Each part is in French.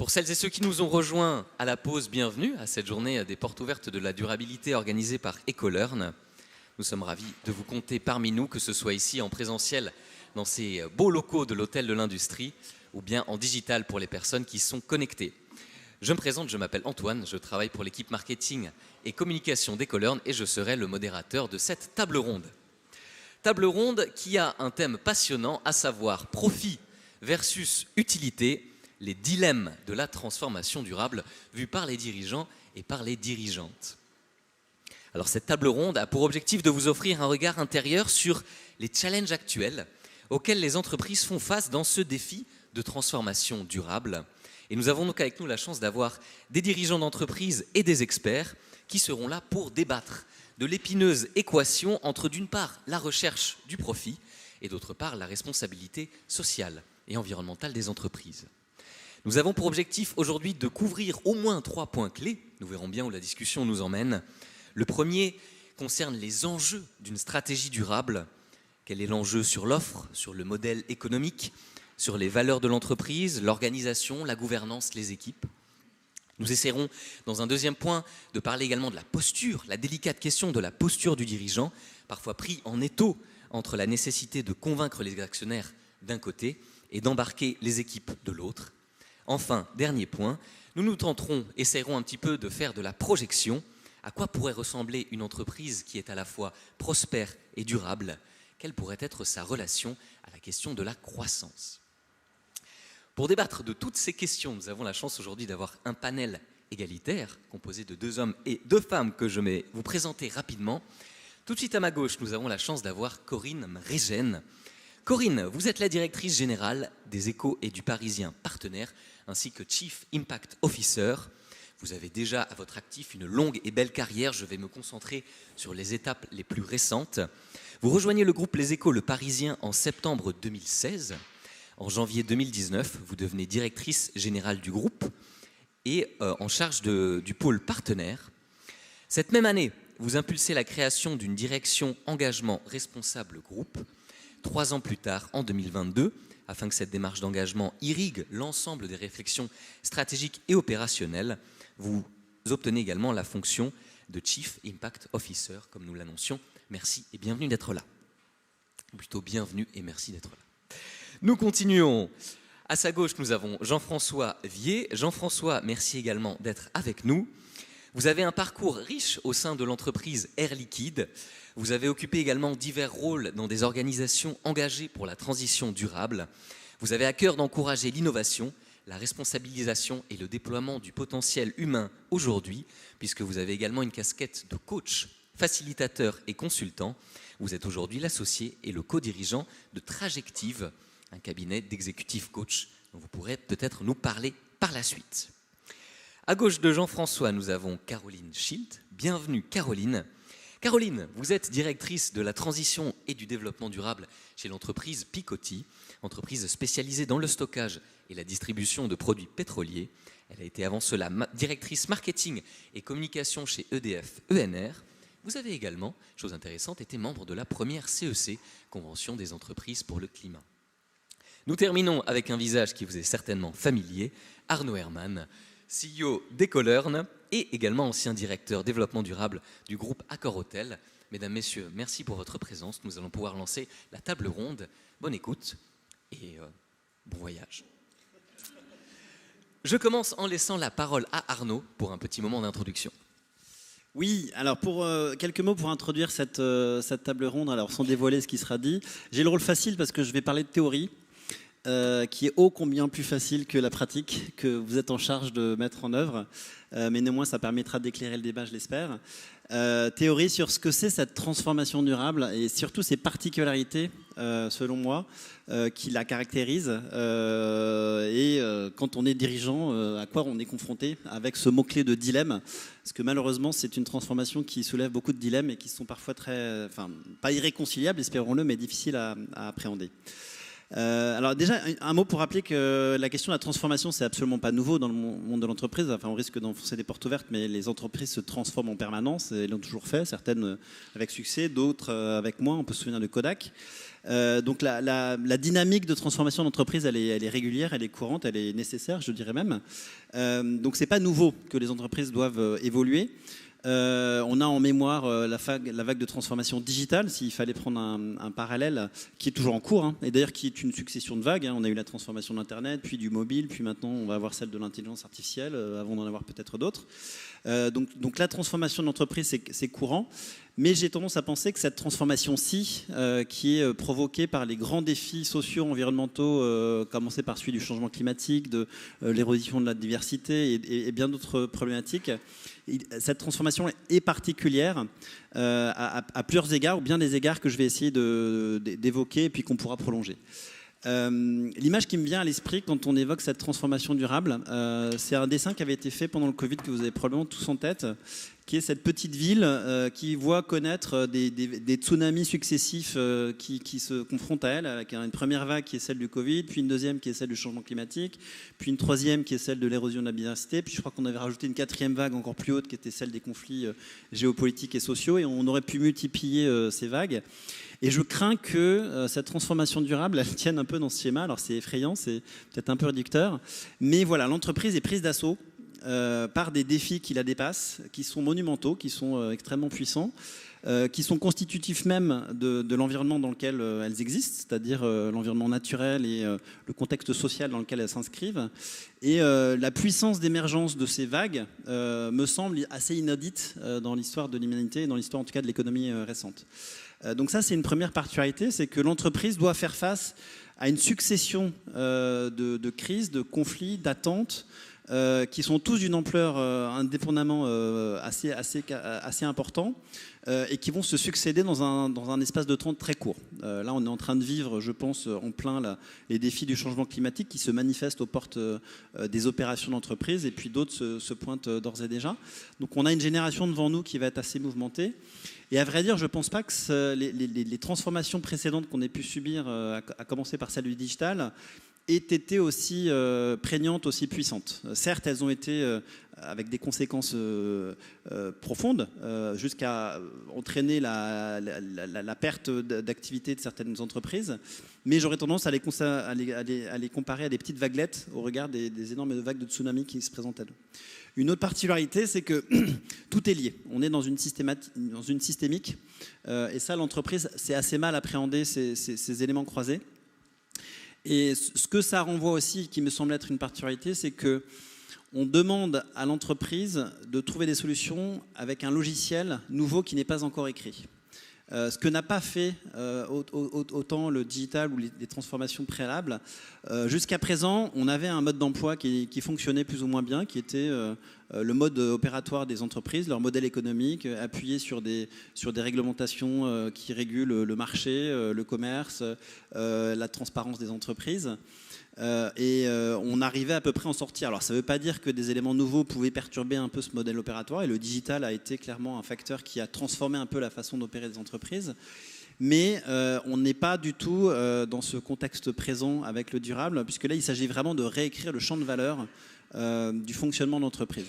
Pour celles et ceux qui nous ont rejoints à la pause, bienvenue à cette journée des portes ouvertes de la durabilité organisée par Ecolearn. Nous sommes ravis de vous compter parmi nous, que ce soit ici en présentiel dans ces beaux locaux de l'Hôtel de l'Industrie ou bien en digital pour les personnes qui sont connectées. Je me présente, je m'appelle Antoine, je travaille pour l'équipe marketing et communication d'Ecolearn et je serai le modérateur de cette table ronde. Table ronde qui a un thème passionnant, à savoir profit versus utilité, les dilemmes de la transformation durable vus par les dirigeants et par les dirigeantes. Alors cette table ronde a pour objectif de vous offrir un regard intérieur sur les challenges actuels auxquels les entreprises font face dans ce défi de transformation durable. Et nous avons donc avec nous la chance d'avoir des dirigeants d'entreprise et des experts qui seront là pour débattre de l'épineuse équation entre d'une part la recherche du profit et d'autre part la responsabilité sociale et environnementale des entreprises. Nous avons pour objectif aujourd'hui de couvrir au moins 3 points clés. Nous verrons bien où la discussion nous emmène. Le premier concerne les enjeux d'une stratégie durable. Quel est l'enjeu sur l'offre, sur le modèle économique, sur les valeurs de l'entreprise, l'organisation, la gouvernance, les équipes. Nous essaierons, dans un deuxième point, de parler également de la posture, la délicate question de la posture du dirigeant, parfois pris en étau entre la nécessité de convaincre les actionnaires d'un côté et d'embarquer les équipes de l'autre. Enfin, dernier point, nous essaierons un petit peu de faire de la projection. À quoi pourrait ressembler une entreprise qui est à la fois prospère et durable? Quelle pourrait être sa relation à la question de la croissance? Pour débattre de toutes ces questions, nous avons la chance aujourd'hui d'avoir un panel égalitaire composé de 2 hommes et 2 femmes que je vais vous présenter rapidement. Tout de suite à ma gauche, nous avons la chance d'avoir Corinne Mregen. Corinne, vous êtes la directrice générale des Échos et du Parisien partenaire, ainsi que Chief Impact Officer. Vous avez déjà à votre actif une longue et belle carrière. Je vais me concentrer sur les étapes les plus récentes. Vous rejoignez le groupe Les Échos, le Parisien, en septembre 2016. En janvier 2019, vous devenez directrice générale du groupe et en charge du pôle partenaire. Cette même année, vous impulsez la création d'une direction engagement responsable groupe. 3 ans plus tard, en 2022, afin que cette démarche d'engagement irrigue l'ensemble des réflexions stratégiques et opérationnelles, vous obtenez également la fonction de Chief Impact Officer, comme nous l'annoncions. Merci et bienvenue d'être là. Ou plutôt bienvenue et merci d'être là. Nous continuons. À sa gauche, nous avons Jean-François Vier. Jean-François, merci également d'être avec nous. Vous avez un parcours riche au sein de l'entreprise Air Liquide. Vous avez occupé également divers rôles dans des organisations engagées pour la transition durable. Vous avez à cœur d'encourager l'innovation, la responsabilisation et le déploiement du potentiel humain aujourd'hui, puisque vous avez également une casquette de coach, facilitateur et consultant. Vous êtes aujourd'hui l'associé et le co-dirigeant de Trajective, un cabinet d'exécutifs coach dont vous pourrez peut-être nous parler par la suite. À gauche de Jean-François, nous avons Caroline Schilt. Bienvenue Caroline. Caroline, vous êtes directrice de la transition et du développement durable chez l'entreprise Picotti, entreprise spécialisée dans le stockage et la distribution de produits pétroliers. Elle a été avant cela directrice marketing et communication chez EDF ENR. Vous avez également, chose intéressante, été membre de la première CEC, Convention des entreprises pour le climat. Nous terminons avec un visage qui vous est certainement familier, Arnaud Herman, CEO d'Ecolearn et également ancien directeur développement durable du groupe Accor Hôtel. Mesdames, Messieurs, merci pour votre présence. Nous allons pouvoir lancer la table ronde. Bonne écoute et bon voyage. Je commence en laissant la parole à Arnaud pour un petit moment d'introduction. Oui, alors pour quelques mots pour introduire cette table ronde, alors sans dévoiler ce qui sera dit. J'ai le rôle facile parce que je vais parler de théorie. Qui est ô combien plus facile que la pratique que vous êtes en charge de mettre en œuvre. Mais néanmoins, ça permettra d'éclairer le débat, je l'espère. Théorie sur ce que c'est cette transformation durable et surtout ses particularités, selon moi, qui la caractérisent. Quand on est dirigeant, à quoi on est confronté avec ce mot-clé de dilemme. Parce que malheureusement, c'est une transformation qui soulève beaucoup de dilemmes et qui sont parfois pas irréconciliables, espérons-le, mais difficiles à appréhender. Alors déjà, un mot pour rappeler que la question de la transformation, c'est absolument pas nouveau dans le monde de l'entreprise. Enfin, on risque d'enfoncer des portes ouvertes, mais les entreprises se transforment en permanence et l'ont toujours fait, certaines avec succès, d'autres avec moins. On peut se souvenir de Kodak. Donc la dynamique de transformation d'entreprise, elle est régulière, elle est courante, elle est nécessaire, je dirais même. Donc c'est pas nouveau que les entreprises doivent évoluer. On a en mémoire la vague de transformation digitale, s'il fallait prendre un parallèle, qui est toujours en cours, hein, et d'ailleurs qui est une succession de vagues. Hein. On a eu la transformation d'Internet, puis du mobile, puis maintenant on va avoir celle de l'intelligence artificielle, avant d'en avoir peut-être d'autres. Donc la transformation de l'entreprise, c'est courant. Mais j'ai tendance à penser que cette transformation-ci, qui est provoquée par les grands défis sociaux, environnementaux, commencés par celui du changement climatique, de l'érosion de la diversité et bien d'autres problématiques, cette transformation est particulière à plusieurs égards, ou bien des égards que je vais essayer d'évoquer et puis qu'on pourra prolonger. L'image qui me vient à l'esprit quand on évoque cette transformation durable, c'est un dessin qui avait été fait pendant le Covid, que vous avez probablement tous en tête, qui est cette petite ville qui voit connaître des tsunamis successifs qui se confrontent à elle, avec une première vague qui est celle du Covid, puis une deuxième qui est celle du changement climatique, puis une troisième qui est celle de l'érosion de la biodiversité, puis je crois qu'on avait rajouté une quatrième vague encore plus haute qui était celle des conflits géopolitiques et sociaux, et on aurait pu multiplier ces vagues. Et je crains que cette transformation durable, elle tienne un peu dans ce schéma. Alors c'est effrayant, c'est peut-être un peu réducteur, mais voilà, l'entreprise est prise d'assaut par des défis qui la dépassent, qui sont monumentaux, qui sont extrêmement puissants, qui sont constitutifs même de l'environnement dans lequel elles existent, c'est-à-dire l'environnement naturel et le contexte social dans lequel elles s'inscrivent. Et la puissance d'émergence de ces vagues me semble assez inédite dans l'histoire de l'humanité et dans l'histoire en tout cas de l'économie récente. Donc ça, c'est une première particularité, c'est que l'entreprise doit faire face à une succession de crises, de conflits, d'attentes, qui sont tous d'une ampleur indépendamment assez important, et qui vont se succéder dans un espace de temps très court. Là, on est en train de vivre, je pense, en plein les défis du changement climatique qui se manifestent aux portes des opérations d'entreprise, et puis d'autres se pointent d'ores et déjà. Donc on a une génération devant nous qui va être assez mouvementée. Et à vrai dire, je ne pense pas que les transformations précédentes qu'on ait pu subir, à commencer par celle du digital, aient été aussi prégnantes, aussi puissantes. Certes, elles ont été avec des conséquences profondes, jusqu'à entraîner la perte d'activité de certaines entreprises, mais j'aurais tendance à les comparer à des petites vaguelettes au regard des énormes vagues de tsunami qui se présentent à nous. Une autre particularité, c'est que tout est lié. On est dans une systémique, et ça, l'entreprise, c'est assez mal appréhender ces éléments croisés. Et ce que ça renvoie aussi, qui me semble être une particularité, c'est que on demande à l'entreprise de trouver des solutions avec un logiciel nouveau qui n'est pas encore écrit. Ce que n'a pas fait autant le digital ou les transformations préalables. Jusqu'à présent, on avait un mode d'emploi qui fonctionnait plus ou moins bien, qui était le mode opératoire des entreprises, leur modèle économique, appuyé sur des réglementations qui régulent le marché, le commerce, la transparence des entreprises. On arrivait à peu près à en sortir. Alors ça ne veut pas dire que des éléments nouveaux pouvaient perturber un peu ce modèle opératoire, et le digital a été clairement un facteur qui a transformé un peu la façon d'opérer des entreprises. Mais on n'est pas du tout dans ce contexte présent avec le durable, puisque là il s'agit vraiment de réécrire le champ de valeur du fonctionnement d'entreprise.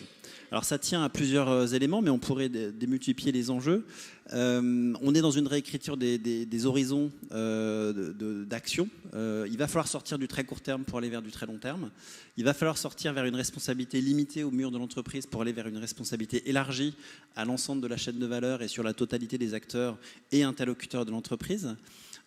Alors ça tient à plusieurs éléments, mais on pourrait démultiplier les enjeux. On est dans une réécriture des horizons d'action. Il va falloir sortir du très court terme pour aller vers du très long terme. Il va falloir sortir vers une responsabilité limitée au mur de l'entreprise pour aller vers une responsabilité élargie à l'ensemble de la chaîne de valeur et sur la totalité des acteurs et interlocuteurs de l'entreprise.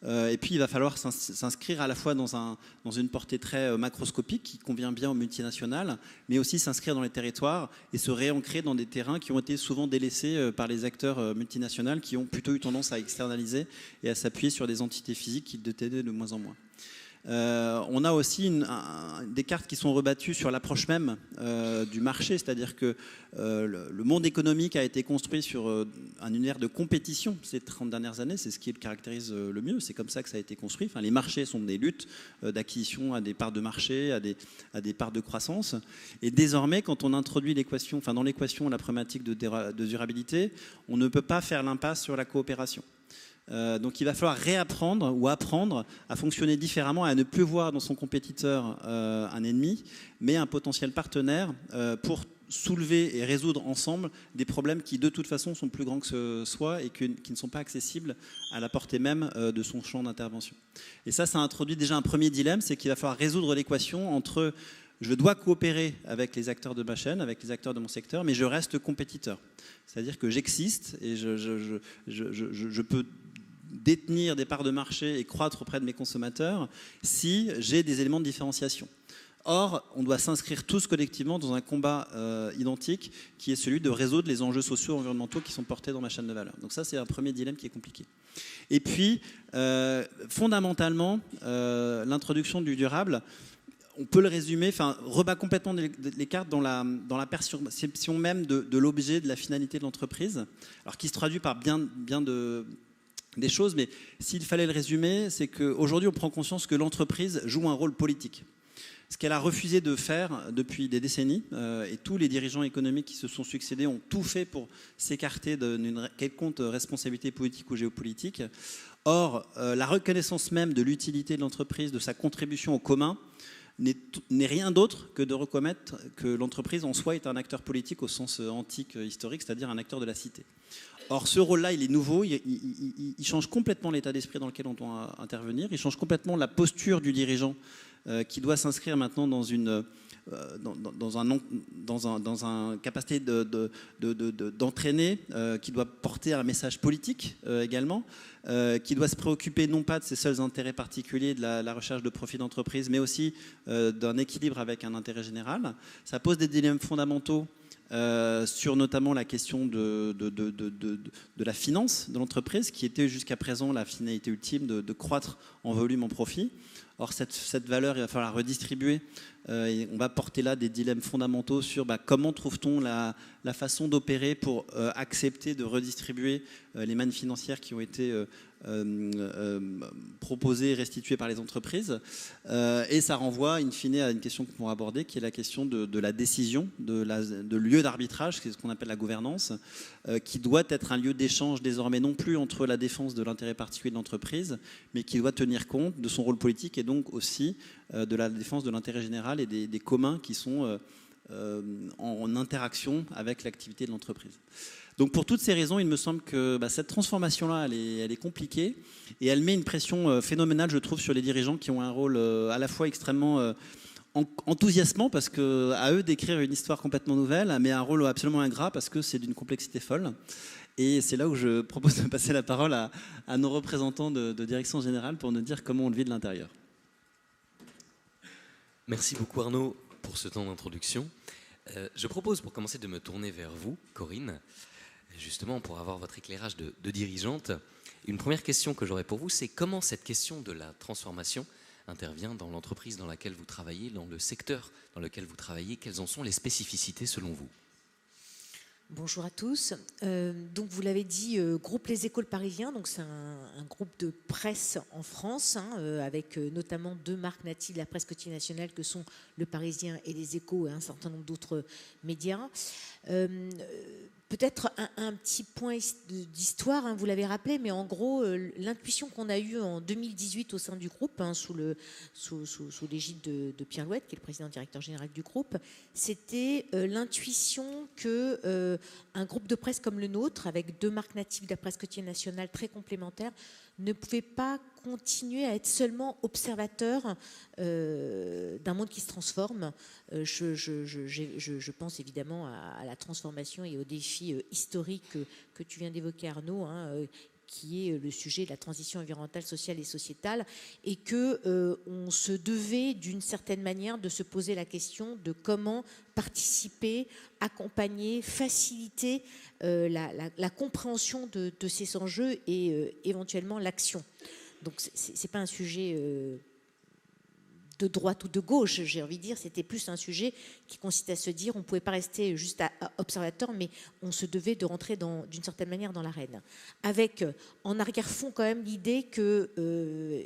Et puis il va falloir s'inscrire à la fois dans une portée très macroscopique qui convient bien aux multinationales, mais aussi s'inscrire dans les territoires et se réancrer dans des terrains qui ont été souvent délaissés par les acteurs multinationaux, qui ont plutôt eu tendance à externaliser et à s'appuyer sur des entités physiques qui détenaient de moins en moins. On a aussi des cartes qui sont rebattues sur l'approche même du marché, c'est-à-dire que le monde économique a été construit sur un univers de compétition ces 30 dernières années, c'est ce qui le caractérise le mieux, c'est comme ça que ça a été construit. Enfin, les marchés sont des luttes d'acquisition à des parts de marché, à des parts de croissance, et désormais quand on introduit l'équation, enfin dans l'équation la problématique de durabilité, on ne peut pas faire l'impasse sur la coopération. Donc il va falloir réapprendre ou apprendre à fonctionner différemment, à ne plus voir dans son compétiteur un ennemi, mais un potentiel partenaire pour soulever et résoudre ensemble des problèmes qui de toute façon sont plus grands que soi et qui ne sont pas accessibles à la portée même de son champ d'intervention. Et ça introduit déjà un premier dilemme, c'est qu'il va falloir résoudre l'équation entre je dois coopérer avec les acteurs de ma chaîne, avec les acteurs de mon secteur, mais je reste compétiteur. C'est-à-dire que j'existe et je peux détenir des parts de marché et croître auprès de mes consommateurs si j'ai des éléments de différenciation. Or, on doit s'inscrire tous collectivement dans un combat identique qui est celui de résoudre les enjeux sociaux et environnementaux qui sont portés dans ma chaîne de valeur. Donc ça, c'est un premier dilemme qui est compliqué. Et puis, fondamentalement, l'introduction du durable, on peut le résumer, rebat complètement les cartes dans la perception même de l'objet, de la finalité de l'entreprise, alors qui se traduit par bien des choses, mais s'il fallait le résumer, c'est qu'aujourd'hui, on prend conscience que l'entreprise joue un rôle politique. Ce qu'elle a refusé de faire depuis des décennies, et tous les dirigeants économiques qui se sont succédés ont tout fait pour s'écarter d'une quelconque responsabilité politique ou géopolitique. Or, la reconnaissance même de l'utilité de l'entreprise, de sa contribution au commun, n'est rien d'autre que de reconnaître que l'entreprise en soi est un acteur politique au sens antique historique, c'est-à-dire un acteur de la cité. Or, ce rôle-là, il est nouveau, il change complètement l'état d'esprit dans lequel on doit intervenir, il change complètement la posture du dirigeant qui doit s'inscrire maintenant dans une capacité d'entraîner, qui doit porter un message politique également, qui doit se préoccuper non pas de ses seuls intérêts particuliers, de la recherche de profit d'entreprise, mais aussi d'un équilibre avec un intérêt général. Ça pose des dilemmes fondamentaux sur notamment la question de la finance de l'entreprise, qui était jusqu'à présent la finalité ultime de croître en volume, en profit. Or, cette valeur, il va falloir la redistribuer. Et on va porter là des dilemmes fondamentaux sur comment trouve-t-on la façon d'opérer pour accepter de redistribuer les mannes financières qui ont été proposées et restituées par les entreprises. Et ça renvoie, in fine, à une question qu'on pourra aborder, qui est la question de la décision, de lieu d'arbitrage, c'est ce qu'on appelle la gouvernance, qui doit être un lieu d'échange désormais non plus entre la défense de l'intérêt particulier de l'entreprise, mais qui doit tenir compte de son rôle politique et donc aussi de la défense de l'intérêt général et des communs qui sont en interaction avec l'activité de l'entreprise. Donc pour toutes ces raisons, il me semble que cette transformation-là, elle est compliquée et elle met une pression phénoménale, je trouve, sur les dirigeants qui ont un rôle à la fois extrêmement enthousiasmant parce qu'à eux d'écrire une histoire complètement nouvelle, mais un rôle absolument ingrat parce que c'est d'une complexité folle. Et c'est là où je propose de passer la parole à nos représentants de direction générale pour nous dire comment on le vit de l'intérieur. Merci beaucoup Arnaud pour ce temps d'introduction. Je propose pour commencer de me tourner vers vous, Corinne, justement pour avoir votre éclairage de dirigeante. Une première question que j'aurais pour vous, c'est comment cette question de la transformation intervient dans l'entreprise dans laquelle vous travaillez, dans le secteur dans lequel vous travaillez, quelles en sont les spécificités selon vous ? Bonjour à tous. Donc vous l'avez dit, groupe Les Échos Parisiens, donc c'est un groupe de presse en France, avec notamment 2 marques natives de la presse quotidienne nationale que sont Le Parisien et Les Échos et un certain nombre d'autres médias. Peut-être un petit point d'histoire, vous l'avez rappelé, mais en gros, l'intuition qu'on a eue en 2018 au sein du groupe, sous l'égide de Pierre Louette, qui est le président directeur général du groupe, c'était l'intuition qu'un groupe de presse comme le nôtre, avec 2 marques natives de la presse quotidienne nationale très complémentaires, ne pouvait pas continuer à être seulement observateur d'un monde qui se transforme. Je pense évidemment à la transformation et aux défis historiques que tu viens d'évoquer, Arnaud, qui est le sujet de la transition environnementale, sociale et sociétale, et qu'on se devait d'une certaine manière de se poser la question de comment participer, accompagner, faciliter la compréhension de ces enjeux et éventuellement l'action. Donc c'est pas un sujet de droite ou de gauche, j'ai envie de dire, c'était plus un sujet qui consiste à se dire on ne pouvait pas rester juste à observateur, mais on se devait de rentrer d'une certaine manière dans l'arène. Avec en arrière-fond quand même l'idée que,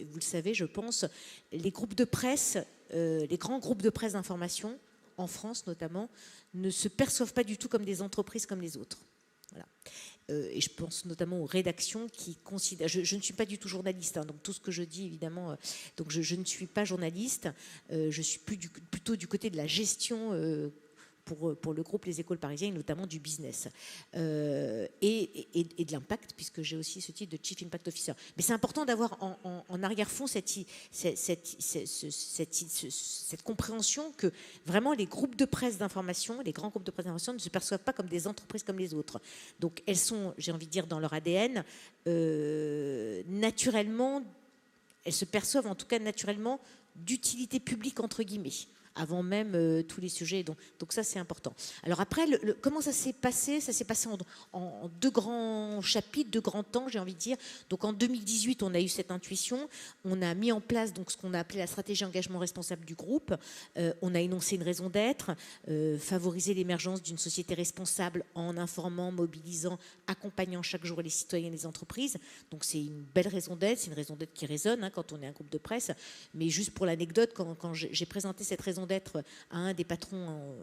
vous le savez, je pense, les groupes de presse, les grands groupes de presse d'information, en France notamment, ne se perçoivent pas du tout comme des entreprises comme les autres. Voilà. Et je pense notamment aux rédactions qui considèrent... Je ne suis pas du tout journaliste, donc tout ce que je dis, évidemment... donc je ne suis pas journaliste, je suis plutôt du côté de la gestion pour le groupe Les Écoles Parisiennes, notamment du business et de l'impact, puisque j'ai aussi ce titre de Chief Impact Officer. Mais c'est important d'avoir en arrière-fond cette compréhension que vraiment les groupes de presse d'information, les grands groupes de presse d'information ne se perçoivent pas comme des entreprises comme les autres. Donc elles sont, j'ai envie de dire, dans leur ADN, naturellement, elles se perçoivent en tout cas naturellement d'utilité publique entre guillemets, avant même tous les sujets. Donc ça, c'est important. Alors après, comment ça s'est passé? Ça s'est passé en deux grands chapitres, deux grands temps, j'ai envie de dire. Donc en 2018, on a eu cette intuition. On a mis en place donc, ce qu'on a appelé la stratégie engagement responsable du groupe. On a énoncé une raison d'être, favoriser l'émergence d'une société responsable en informant, mobilisant, accompagnant chaque jour les citoyens et les entreprises. Donc c'est une belle raison d'être, c'est une raison d'être qui résonne quand on est un groupe de presse. Mais juste pour l'anecdote, quand j'ai présenté cette raison d'être à un des patrons,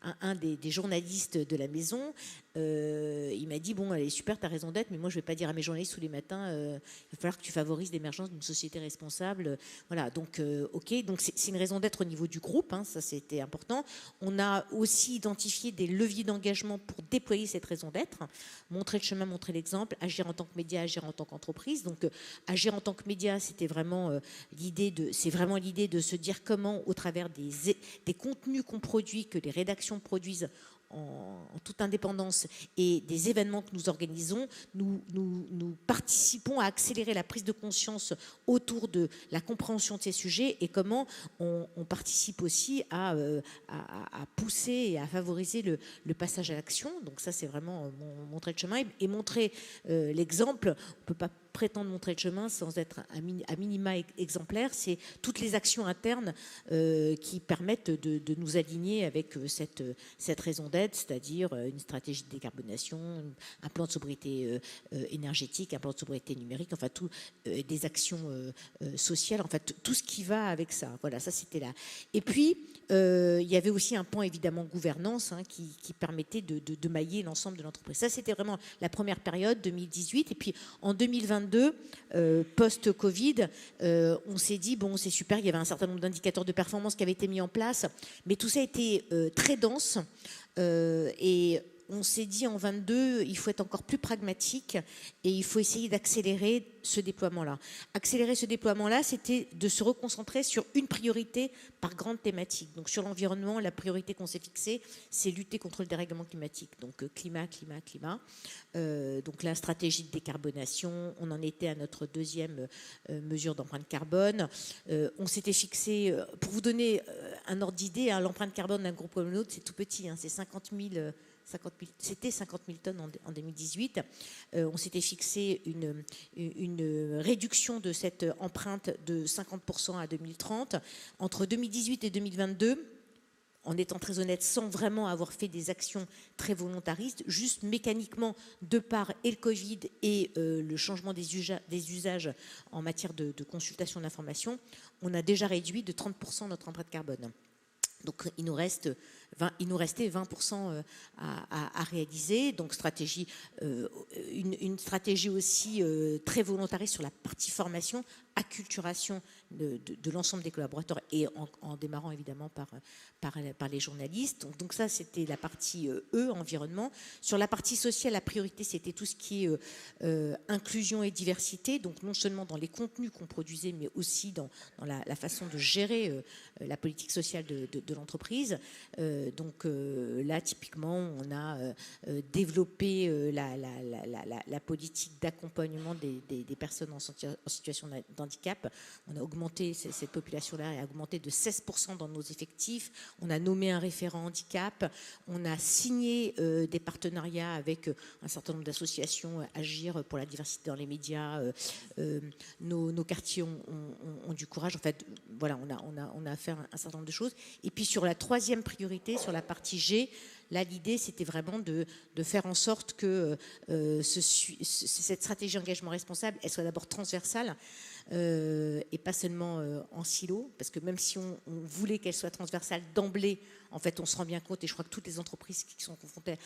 à un des journalistes de la maison, il m'a dit, bon, elle est super, ta raison d'être, mais moi je ne vais pas dire à mes journalistes tous les matins, il va falloir que tu favorises l'émergence d'une société responsable. Voilà, donc ok, donc c'est une raison d'être au niveau du groupe, ça c'était important. On a aussi identifié des leviers d'engagement pour déployer cette raison d'être, montrer le chemin, montrer l'exemple, agir en tant que média, agir en tant qu'entreprise. Donc agir en tant que média, c'était vraiment l'idée de se dire comment, au travers des contenus qu'on produit, que les rédactions produisent en toute indépendance, et des événements que nous organisons, nous participons à accélérer la prise de conscience autour de la compréhension de ces sujets, et comment on participe aussi à pousser et à favoriser le passage à l'action. Donc ça, c'est vraiment montrer le chemin et montrer l'exemple. On ne peut pas prétendre montrer le chemin sans être à minima exemplaire. C'est toutes les actions internes qui permettent de nous aligner avec cette raison d'être, c'est-à-dire une stratégie de décarbonation, un plan de sobriété énergétique, un plan de sobriété numérique, enfin des actions sociales, enfin tout ce qui va avec ça. Voilà, ça c'était là. Et puis il y avait aussi un point évidemment gouvernance qui permettait de mailler l'ensemble de l'entreprise. Ça c'était vraiment la première période, 2018. Et puis en 2022, post-Covid, on s'est dit, bon, c'est super, il y avait un certain nombre d'indicateurs de performance qui avaient été mis en place, mais tout ça a été très dense, et on s'est dit en 22, il faut être encore plus pragmatique et il faut essayer d'accélérer ce déploiement-là. Accélérer ce déploiement-là, c'était de se reconcentrer sur une priorité par grande thématique. Donc sur l'environnement, la priorité qu'on s'est fixée, c'est lutter contre le dérèglement climatique. Donc climat. Donc la stratégie de décarbonation, on en était à notre deuxième mesure d'empreinte carbone. On s'était fixé, pour vous donner un ordre d'idée, l'empreinte carbone d'un groupe comme le nôtre, c'est tout petit, c'est 50 000 tonnes en 2018. On s'était fixé une réduction de cette empreinte de 50% à 2030. Entre 2018 et 2022, en étant très honnête, sans vraiment avoir fait des actions très volontaristes, juste mécaniquement, de par et le Covid et le changement des usages en matière de consultation d'information, on a déjà réduit de 30% notre empreinte carbone. Donc il nous restait 20% à réaliser. Donc une stratégie aussi très volontariste sur la partie formation, acculturation de l'ensemble des collaborateurs, et en démarrant évidemment par les journalistes. Donc ça, c'était la partie environnement. Sur la partie sociale, la priorité, c'était tout ce qui est inclusion et diversité, donc non seulement dans les contenus qu'on produisait, mais aussi dans la façon de gérer la politique sociale de l'entreprise. Donc là, typiquement, on a développé la politique d'accompagnement des personnes en situation d'handicap. On a augmenté cette population-là, a augmenté de 16% dans nos effectifs. On a nommé un référent handicap. On a signé des partenariats avec un certain nombre d'associations, Agir pour la diversité dans les médias. Nos quartiers ont du courage. En fait, voilà, on a fait un certain nombre de choses. Et puis sur la troisième priorité, sur la partie G, là, l'idée, c'était vraiment de faire en sorte que cette stratégie d'engagement responsable, elle soit d'abord transversale. et pas seulement en silo, parce que même si on voulait qu'elle soit transversale d'emblée, en fait, on se rend bien compte, et je crois que toutes les entreprises qui sont confrontées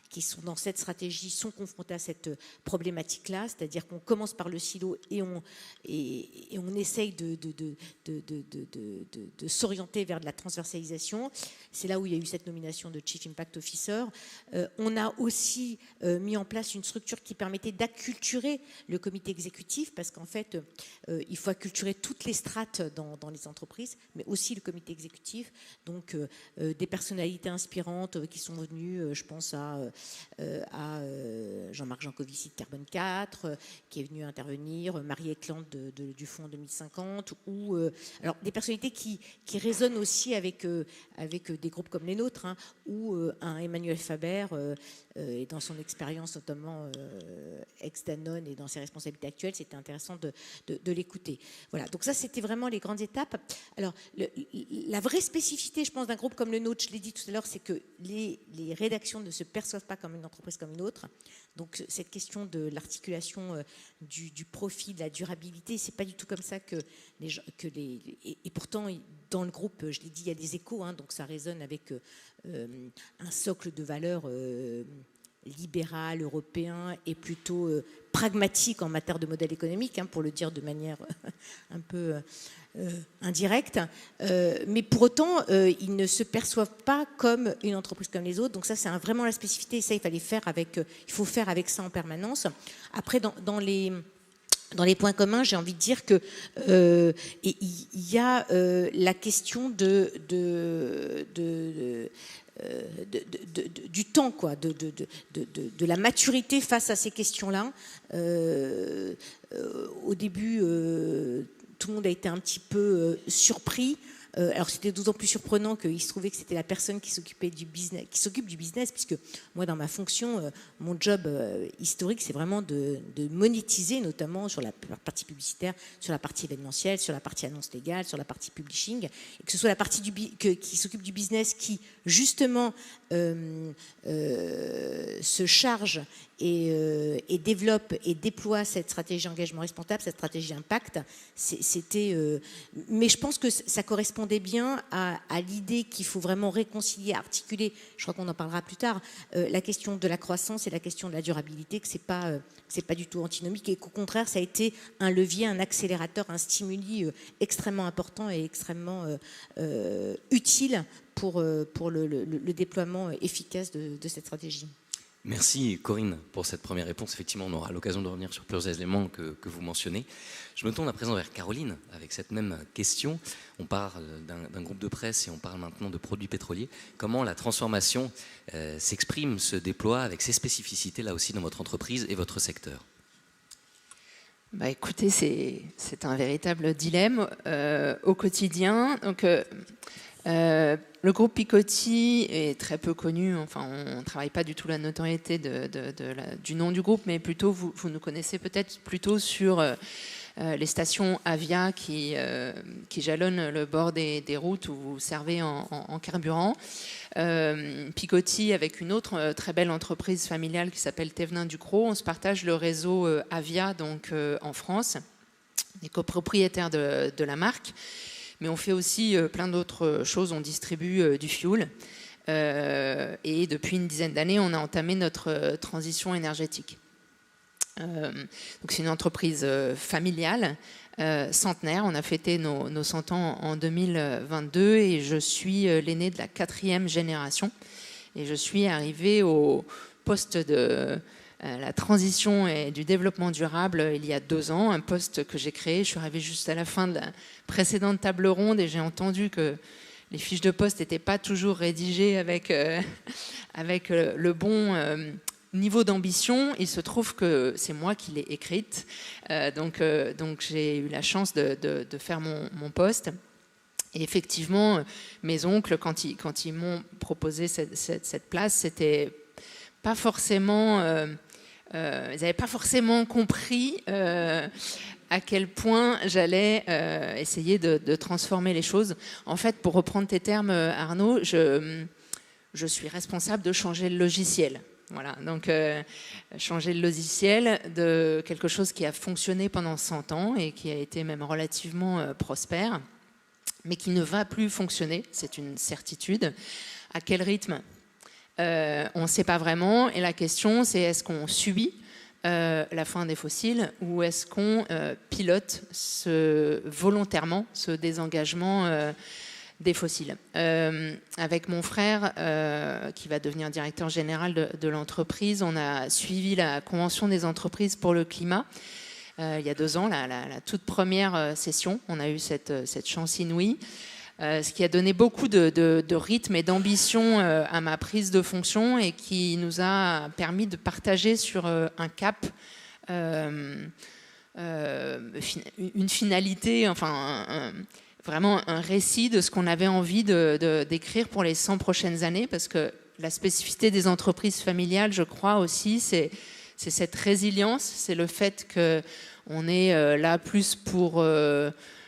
qui sont dans cette stratégie sont confrontées à cette problématique-là, c'est-à-dire qu'on commence par le silo et on essaye de s'orienter vers de la transversalisation. C'est là où il y a eu cette nomination de Chief Impact Officer. On a aussi mis en place une structure qui permettait d'acculturer le comité exécutif, parce qu'en fait, il faut acculturer toutes les strates dans les entreprises, mais aussi le comité exécutif. Donc, des personnalités inspirantes qui sont venues, je pense à Jean-Marc Jancovici de Carbone 4, qui est venu intervenir, Marie Eklund du Fonds 2050, ou alors des personnalités qui résonnent aussi avec des groupes comme les nôtres, hein, ou un Emmanuel Faber, et dans son expérience notamment ex-Danone et dans ses responsabilités actuelles, c'était intéressant de l'écouter. Voilà, donc ça c'était vraiment les grandes étapes. Alors la vraie spécificité, je pense, d'un groupe comme le nôtre, je l'ai dit tout à l'heure, c'est que les rédactions ne se perçoivent pas comme une entreprise comme une autre. Donc cette question de l'articulation du profit, de la durabilité, c'est pas du tout comme ça que et pourtant dans le groupe, je l'ai dit, il y a des échos, hein, donc ça résonne avec un socle de valeurs libéral, européen et plutôt pragmatique en matière de modèle économique, hein, pour le dire de manière un peu indirecte. Mais pour autant, ils ne se perçoivent pas comme une entreprise comme les autres. Donc ça, c'est vraiment la spécificité. Et ça, il faut faire avec ça en permanence. Après, dans les points communs, j'ai envie de dire que il y a la question du temps, quoi, de la maturité face à ces questions-là. Au début, tout le monde a été un petit peu surpris. Alors c'était d'autant plus surprenant qu'il se trouvait que c'était la personne qui s'occupe du business, puisque moi dans ma fonction, mon job historique, c'est vraiment de monétiser, notamment sur la partie publicitaire, sur la partie événementielle, sur la partie annonce légale, sur la partie publishing, et que ce soit la partie qui s'occupe du business qui justement se charge et développe et déploie cette stratégie engagement responsable, cette stratégie impact. Mais je pense que ça correspondait bien à l'idée qu'il faut vraiment réconcilier, articuler, je crois qu'on en parlera plus tard, la question de la croissance et la question de la durabilité, que c'est pas du tout antinomique, et qu'au contraire ça a été un levier, un accélérateur, un stimuli extrêmement important et extrêmement utile pour le déploiement efficace de cette stratégie. Merci Corinne pour cette première réponse. Effectivement, on aura l'occasion de revenir sur plusieurs éléments que vous mentionnez. Je me tourne à présent vers Caroline avec cette même question. On parle d'un groupe de presse et on parle maintenant de produits pétroliers. Comment la transformation s'exprime, se déploie avec ses spécificités là aussi dans votre entreprise et votre secteur? Bah écoutez, c'est un véritable dilemme au quotidien. Donc, le groupe Picotti est très peu connu, enfin on ne travaille pas du tout la notoriété du nom du groupe, mais plutôt vous nous connaissez peut-être plutôt sur les stations Avia qui jalonnent le bord des routes où vous servez en carburant. Picotti, avec une autre très belle entreprise familiale qui s'appelle Thévenin Ducrot, on se partage le réseau Avia donc, en France, on est copropriétaire de la marque. Mais on fait aussi plein d'autres choses. On distribue du fuel. Et depuis une dizaine d'années, on a entamé notre transition énergétique. Donc c'est une entreprise familiale, centenaire. On a fêté nos 100 ans en 2022 et je suis l'aînée de la 4e génération. Et je suis arrivée au poste de la transition et du développement durable il y a 2 ans, un poste que j'ai créé. Je suis arrivée juste à la fin de la précédente table ronde et j'ai entendu que les fiches de poste n'étaient pas toujours rédigées avec le bon niveau d'ambition. Il se trouve que c'est moi qui l'ai écrite, donc j'ai eu la chance de faire mon poste. Et effectivement, mes oncles, quand ils m'ont proposé cette place, c'était pas forcément... ils n'avaient pas forcément compris à quel point j'allais essayer de transformer les choses. En fait, pour reprendre tes termes, Arnaud, je suis responsable de changer le logiciel. Voilà, donc changer le logiciel de quelque chose qui a fonctionné pendant 100 ans et qui a été même relativement prospère, mais qui ne va plus fonctionner, c'est une certitude. À quel rythme ? On ne sait pas vraiment. Et la question, c'est est-ce qu'on subit la fin des fossiles ou est-ce qu'on pilote volontairement ce désengagement des fossiles. Avec mon frère, qui va devenir directeur général de l'entreprise, on a suivi la Convention des entreprises pour le climat. Il y a 2 ans, la toute première session, on a eu cette chance inouïe, ce qui a donné beaucoup de rythme et d'ambition à ma prise de fonction et qui nous a permis de partager sur un cap, une finalité, enfin vraiment un récit de ce qu'on avait envie d'écrire pour les 100 prochaines années, parce que la spécificité des entreprises familiales, je crois aussi, c'est cette résilience, c'est le fait qu'on est là plus pour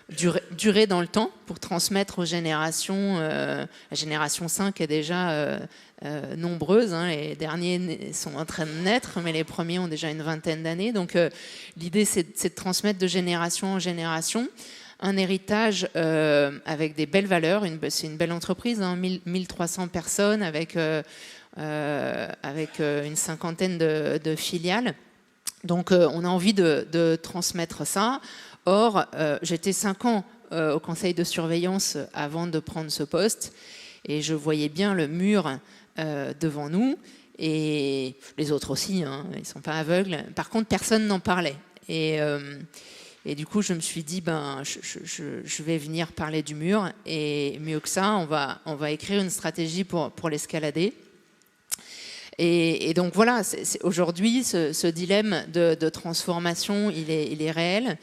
durer dans le temps, pour transmettre aux générations. La génération 5 est déjà nombreuse, hein, les derniers sont en train de naître, mais les premiers ont déjà une vingtaine d'années. Donc l'idée, c'est de transmettre de génération en génération un héritage avec des belles valeurs. C'est une belle entreprise, hein, 1300 personnes avec une cinquantaine de filiales. Donc on a envie de transmettre ça. Or, j'étais 5 ans au conseil de surveillance avant de prendre ce poste et je voyais bien le mur devant nous et les autres aussi, hein, ils ne sont pas aveugles. Par contre, personne n'en parlait. Et du coup, je me suis dit, je vais venir parler du mur. Et mieux que ça, on va écrire une stratégie pour l'escalader. Et donc voilà, aujourd'hui, ce dilemme de transformation, il est réel.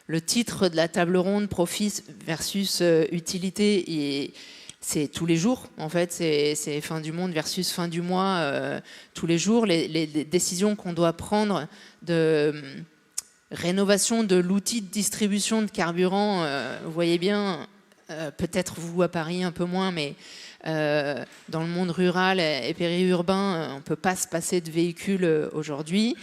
Le titre de la table ronde, profit versus utilité, c'est tous les jours. En fait, c'est fin du monde versus fin du mois, tous les jours. Les décisions qu'on doit prendre de rénovation de l'outil de distribution de carburant, vous voyez bien, peut-être vous à Paris un peu moins, mais dans le monde rural et périurbain, on ne peut pas se passer de véhicules aujourd'hui.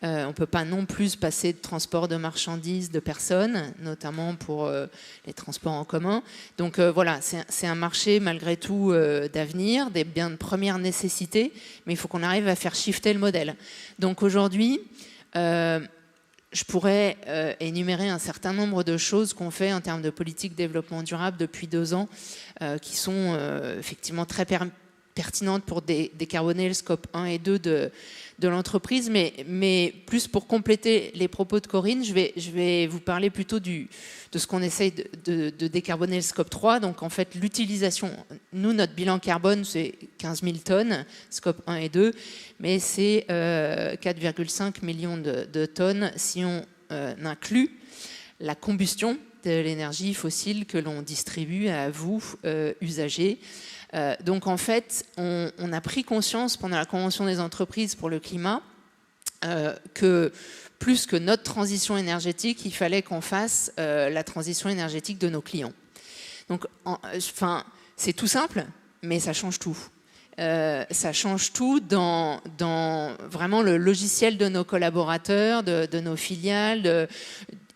On ne peut pas non plus se passer de transport de marchandises, de personnes, notamment pour les transports en commun. Donc voilà, c'est un marché malgré tout d'avenir, des biens de première nécessité, mais il faut qu'on arrive à faire shifter le modèle. Donc aujourd'hui, je pourrais énumérer un certain nombre de choses qu'on fait en termes de politique de développement durable depuis 2 ans, qui sont effectivement très pertinentes pour décarboner le scope 1 et 2 de l'entreprise, mais plus pour compléter les propos de Corinne, je vais vous parler plutôt de ce qu'on essaye de décarboner le scope 3. Donc en fait, l'utilisation, nous, notre bilan carbone, c'est 15 000 tonnes, scope 1 et 2, mais c'est 4,5 millions de tonnes si on inclut la combustion de l'énergie fossile que l'on distribue à vous, usagers. Donc en fait, on a pris conscience pendant la Convention des entreprises pour le climat que plus que notre transition énergétique, il fallait qu'on fasse la transition énergétique de nos clients. Donc c'est tout simple, mais ça change tout. Ça change tout dans vraiment le logiciel de nos collaborateurs, de nos filiales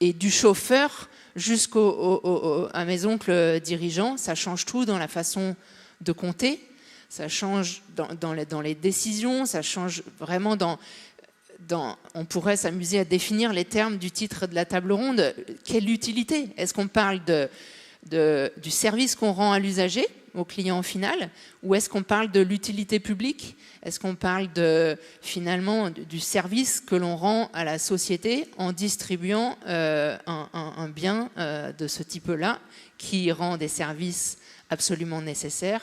et du chauffeur jusqu'à mes oncles dirigeants. Ça change tout dans la façon de compter, ça change dans les décisions, ça change vraiment on pourrait s'amuser à définir les termes du titre de la table ronde. Quelle utilité ? Est-ce qu'on parle du service qu'on rend à l'usager, au client final, ou est-ce qu'on parle de l'utilité publique ? Est-ce qu'on parle finalement du service que l'on rend à la société en distribuant un bien de ce type-là qui rend des services absolument nécessaire,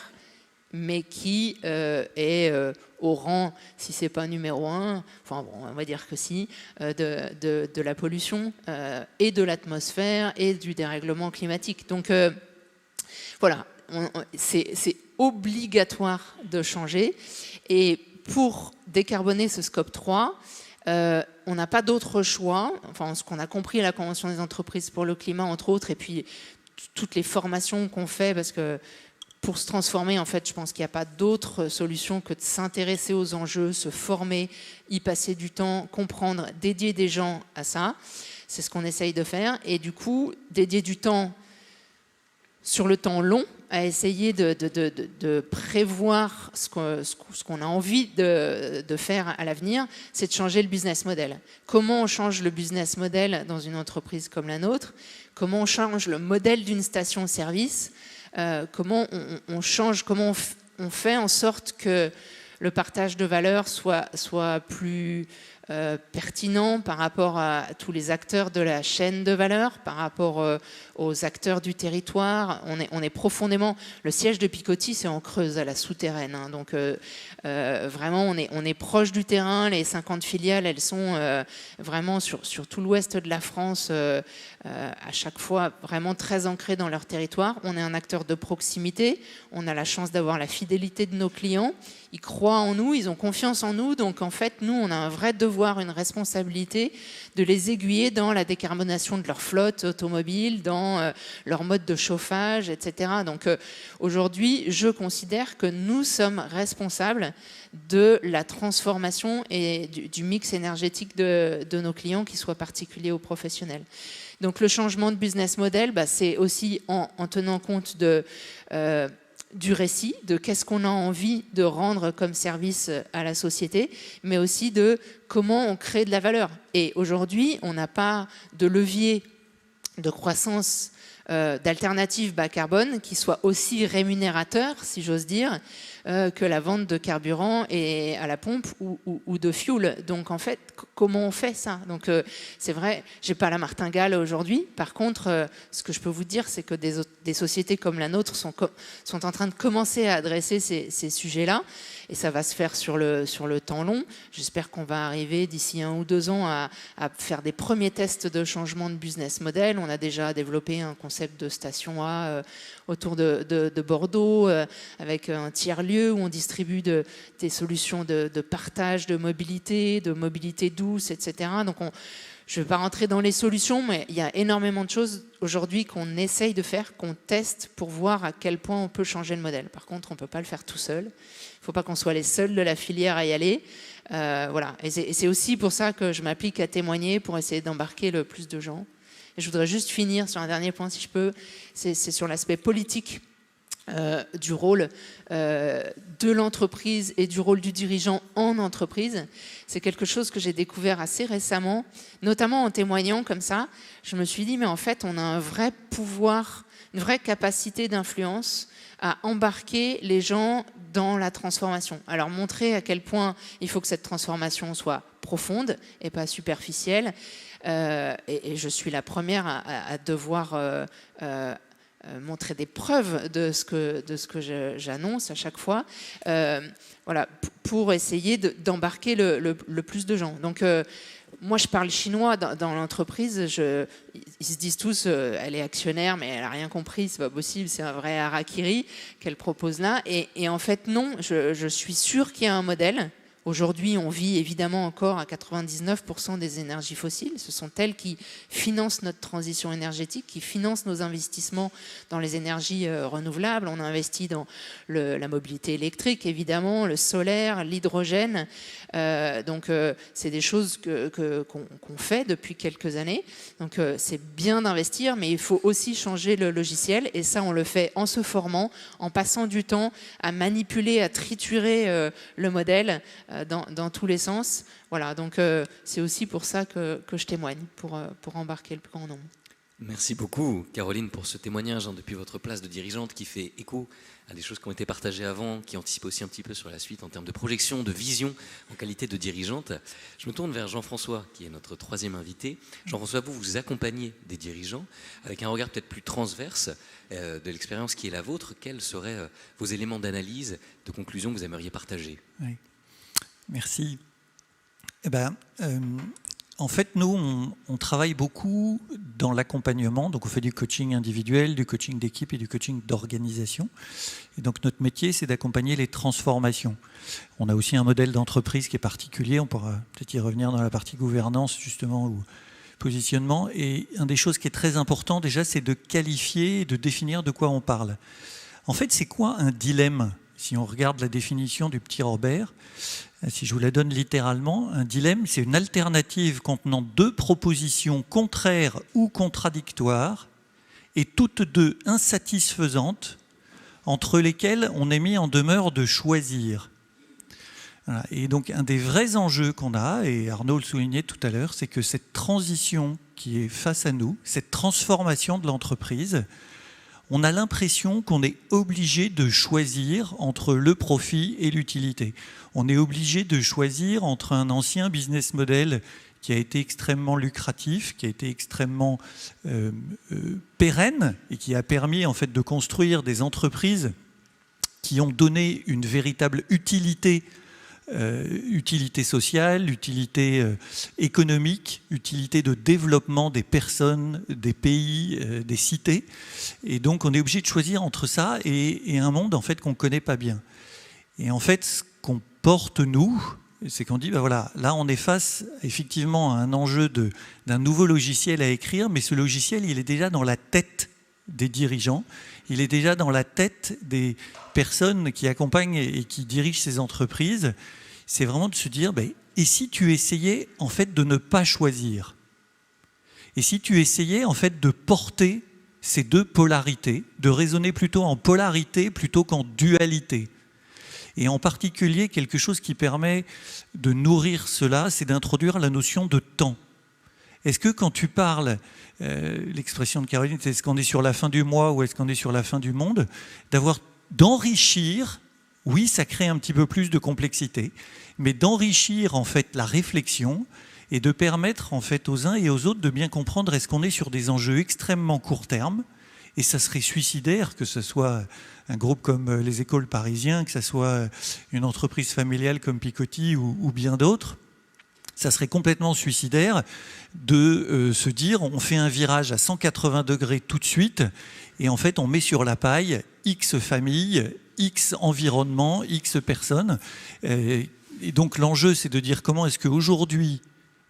mais qui est au rang, si c'est pas numéro 1, enfin bon, on va dire que si, de la pollution et de l'atmosphère et du dérèglement climatique. Donc voilà, c'est obligatoire de changer. Et pour décarboner ce scope 3, on n'a pas d'autre choix. Enfin, ce qu'on a compris à la Convention des entreprises pour le climat, entre autres, et puis toutes les formations qu'on fait, parce que pour se transformer, en fait, je pense qu'il n'y a pas d'autre solution que de s'intéresser aux enjeux, se former, y passer du temps, comprendre, dédier des gens à ça. C'est ce qu'on essaye de faire. Et du coup, dédier du temps sur le temps long, à essayer de prévoir ce qu'on a envie de faire à l'avenir, c'est de changer le business model. Comment on change le business model dans une entreprise comme la nôtre? Comment on change le modèle d'une station-service? Comment on change, comment on fait en sorte que le partage de valeur soit plus pertinent par rapport à tous les acteurs de la chaîne de valeur, par rapport aux acteurs du territoire. On est profondément... Le siège de Picoty, c'est en Creuse, à la souterraine. Hein, donc vraiment, on est proche du terrain. Les 50 filiales, elles sont vraiment sur tout l'ouest de la France, à chaque fois vraiment très ancrées dans leur territoire. On est un acteur de proximité. On a la chance d'avoir la fidélité de nos clients. Ils croient en nous, ils ont confiance en nous. Donc en fait, nous, on a un vrai devoir, une responsabilité de les aiguiller dans la décarbonation de leur flotte automobile, dans leur mode de chauffage, etc. Donc aujourd'hui, je considère que nous sommes responsables de la transformation et du mix énergétique de nos clients, qu'ils soient particuliers ou professionnels. Donc le changement de business model, c'est aussi en tenant compte du récit, de qu'est-ce qu'on a envie de rendre comme service à la société, mais aussi de comment on crée de la valeur. Et aujourd'hui, on n'a pas de levier de croissance d'alternatives bas carbone qui soit aussi rémunérateur, si j'ose dire, que la vente de carburant et à la pompe ou de fuel. Donc en fait, comment on fait ça? Donc c'est vrai, j'ai pas la martingale aujourd'hui. Par contre, ce que je peux vous dire, c'est que des sociétés comme la nôtre sont en train de commencer à adresser ces sujets-là. Et ça va se faire sur le temps long. J'espère qu'on va arriver d'ici 1 ou 2 ans à faire des premiers tests de changement de business model. On a déjà développé un concept de station A autour de Bordeaux, avec un tiers-lieu où on distribue des solutions de partage, de mobilité douce, etc. Donc je ne vais pas rentrer dans les solutions, mais il y a énormément de choses aujourd'hui qu'on essaye de faire, qu'on teste pour voir à quel point on peut changer le modèle. Par contre, on ne peut pas le faire tout seul. Il ne faut pas qu'on soit les seuls de la filière à y aller. Voilà. Et c'est aussi pour ça que je m'applique à témoigner, pour essayer d'embarquer le plus de gens. Et je voudrais juste finir sur un dernier point, si je peux. C'est sur l'aspect politique du rôle de l'entreprise et du rôle du dirigeant en entreprise. C'est quelque chose que j'ai découvert assez récemment, notamment en témoignant comme ça. Je me suis dit, mais en fait, on a un vrai pouvoir, une vraie capacité d'influence à embarquer les gens dans la transformation. Alors montrer à quel point il faut que cette transformation soit profonde et pas superficielle. Et je suis la première à devoir montrer des preuves de ce que j'annonce à chaque fois, voilà, pour essayer d'embarquer le plus de gens. Donc moi, je parle chinois dans l'entreprise. Ils se disent tous, elle est actionnaire, mais elle n'a rien compris, c'est pas possible, c'est un vrai harakiri qu'elle propose là. Et en fait, non, je suis sûre qu'il y a un modèle. Aujourd'hui, on vit évidemment encore à 99% des énergies fossiles. Ce sont elles qui financent notre transition énergétique, qui financent nos investissements dans les énergies renouvelables. On a investi dans la mobilité électrique, évidemment, le solaire, l'hydrogène. Donc, c'est des choses qu'on fait depuis quelques années. Donc, c'est bien d'investir, mais il faut aussi changer le logiciel. Et ça, on le fait en se formant, en passant du temps à manipuler, à triturer le modèle dans tous les sens. Voilà, donc c'est aussi pour ça que je témoigne, pour embarquer le plus grand nombre. Merci beaucoup, Caroline, pour ce témoignage depuis votre place de dirigeante qui fait écho à des choses qui ont été partagées avant, qui anticipent aussi un petit peu sur la suite en termes de projection, de vision en qualité de dirigeante. Je me tourne vers Jean-François, qui est notre 3e invité. Jean-François, vous accompagnez des dirigeants avec un regard peut-être plus transverse de l'expérience qui est la vôtre. Quels seraient vos éléments d'analyse, de conclusion que vous aimeriez partager? Oui. Merci. En fait, nous, on travaille beaucoup dans l'accompagnement. Donc, on fait du coaching individuel, du coaching d'équipe et du coaching d'organisation. Et donc, notre métier, c'est d'accompagner les transformations. On a aussi un modèle d'entreprise qui est particulier. On pourra peut-être y revenir dans la partie gouvernance, justement, ou positionnement. Et une des choses qui est très important, déjà, c'est de qualifier et de définir de quoi on parle. En fait, c'est quoi un dilemme? Si on regarde la définition du petit Robert, si je vous la donne littéralement, un dilemme, c'est une alternative contenant deux propositions contraires ou contradictoires et toutes deux insatisfaisantes, entre lesquelles on est mis en demeure de choisir. Voilà. Et donc un des vrais enjeux qu'on a, et Arnaud le soulignait tout à l'heure, c'est que cette transition qui est face à nous, cette transformation de l'entreprise, on a l'impression qu'on est obligé de choisir entre le profit et l'utilité. On est obligé de choisir entre un ancien business model qui a été extrêmement lucratif, qui a été extrêmement pérenne et qui a permis en fait de construire des entreprises qui ont donné une véritable utilité, utilité sociale, utilité économique, utilité de développement des personnes, des pays, des cités. Et donc on est obligé de choisir entre ça et un monde en fait qu'on ne connaît pas bien. Et en fait, ce qu'on porte nous, c'est qu'on dit, ben voilà, là on est face effectivement à un enjeu d'un nouveau logiciel à écrire, mais ce logiciel, il est déjà dans la tête des dirigeants, il est déjà dans la tête des personnes qui accompagnent et qui dirigent ces entreprises. C'est vraiment de se dire, ben, et si tu essayais en fait de ne pas choisir? Et si tu essayais en fait de porter ces deux polarités, de raisonner plutôt en polarité plutôt qu'en dualité? Et en particulier, quelque chose qui permet de nourrir cela, c'est d'introduire la notion de temps. Est-ce que quand tu parles, l'expression de Caroline, c'est est-ce qu'on est sur la fin du mois ou est-ce qu'on est sur la fin du monde, d'enrichir, oui, ça crée un petit peu plus de complexité, mais d'enrichir en fait la réflexion et de permettre en fait aux uns et aux autres de bien comprendre est-ce qu'on est sur des enjeux extrêmement court terme, et ça serait suicidaire que ce soit un groupe comme les Écoles Parisiens, que ce soit une entreprise familiale comme Picoty ou bien d'autres. Ça serait complètement suicidaire de se dire on fait un virage à 180 degrés tout de suite et en fait on met sur la paille X familles, X environnement, X personnes. Et donc l'enjeu c'est de dire comment est-ce qu'aujourd'hui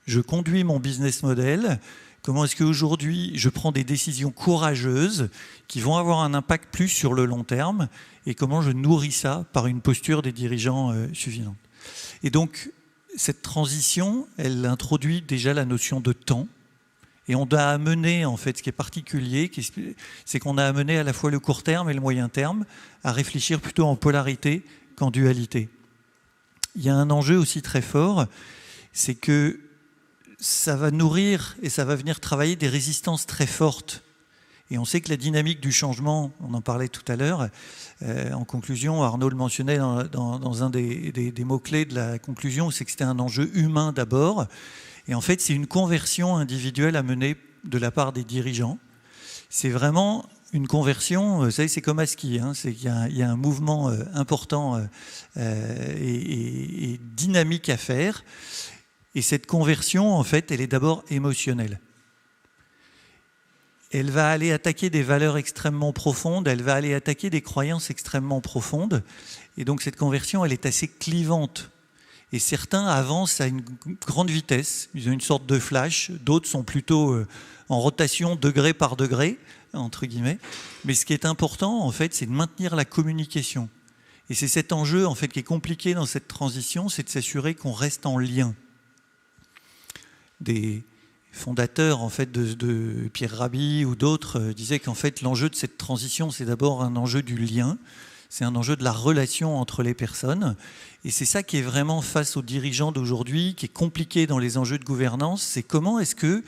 je conduis mon business model, comment est-ce qu'aujourd'hui je prends des décisions courageuses qui vont avoir un impact plus sur le long terme et comment je nourris ça par une posture des dirigeants suffisante. Et donc cette transition, elle introduit déjà la notion de temps et on doit amener, en fait, ce qui est particulier, c'est qu'on a amené à la fois le court terme et le moyen terme à réfléchir plutôt en polarité qu'en dualité. Il y a un enjeu aussi très fort, c'est que ça va nourrir et ça va venir travailler des résistances très fortes. Et on sait que la dynamique du changement, on en parlait tout à l'heure, en conclusion, Arnaud le mentionnait dans un des mots-clés de la conclusion, c'est que c'était un enjeu humain d'abord. Et en fait, c'est une conversion individuelle à mener de la part des dirigeants. C'est vraiment une conversion, vous savez, c'est comme à ski, hein, c'est qu'il y a un mouvement important et dynamique à faire. Et cette conversion, en fait, elle est d'abord émotionnelle. Elle va aller attaquer des valeurs extrêmement profondes, elle va aller attaquer des croyances extrêmement profondes. Et donc cette conversion, elle est assez clivante. Et certains avancent à une grande vitesse, ils ont une sorte de flash, d'autres sont plutôt en rotation degré par degré, entre guillemets. Mais ce qui est important, en fait, c'est de maintenir la communication. Et c'est cet enjeu, en fait, qui est compliqué dans cette transition, c'est de s'assurer qu'on reste en lien. Des fondateurs en fait, de Pierre Rabhi ou d'autres disaient qu'en fait, l'enjeu de cette transition, c'est d'abord un enjeu du lien, c'est un enjeu de la relation entre les personnes. Et c'est ça qui est vraiment face aux dirigeants d'aujourd'hui, qui est compliqué dans les enjeux de gouvernance, c'est comment est-ce que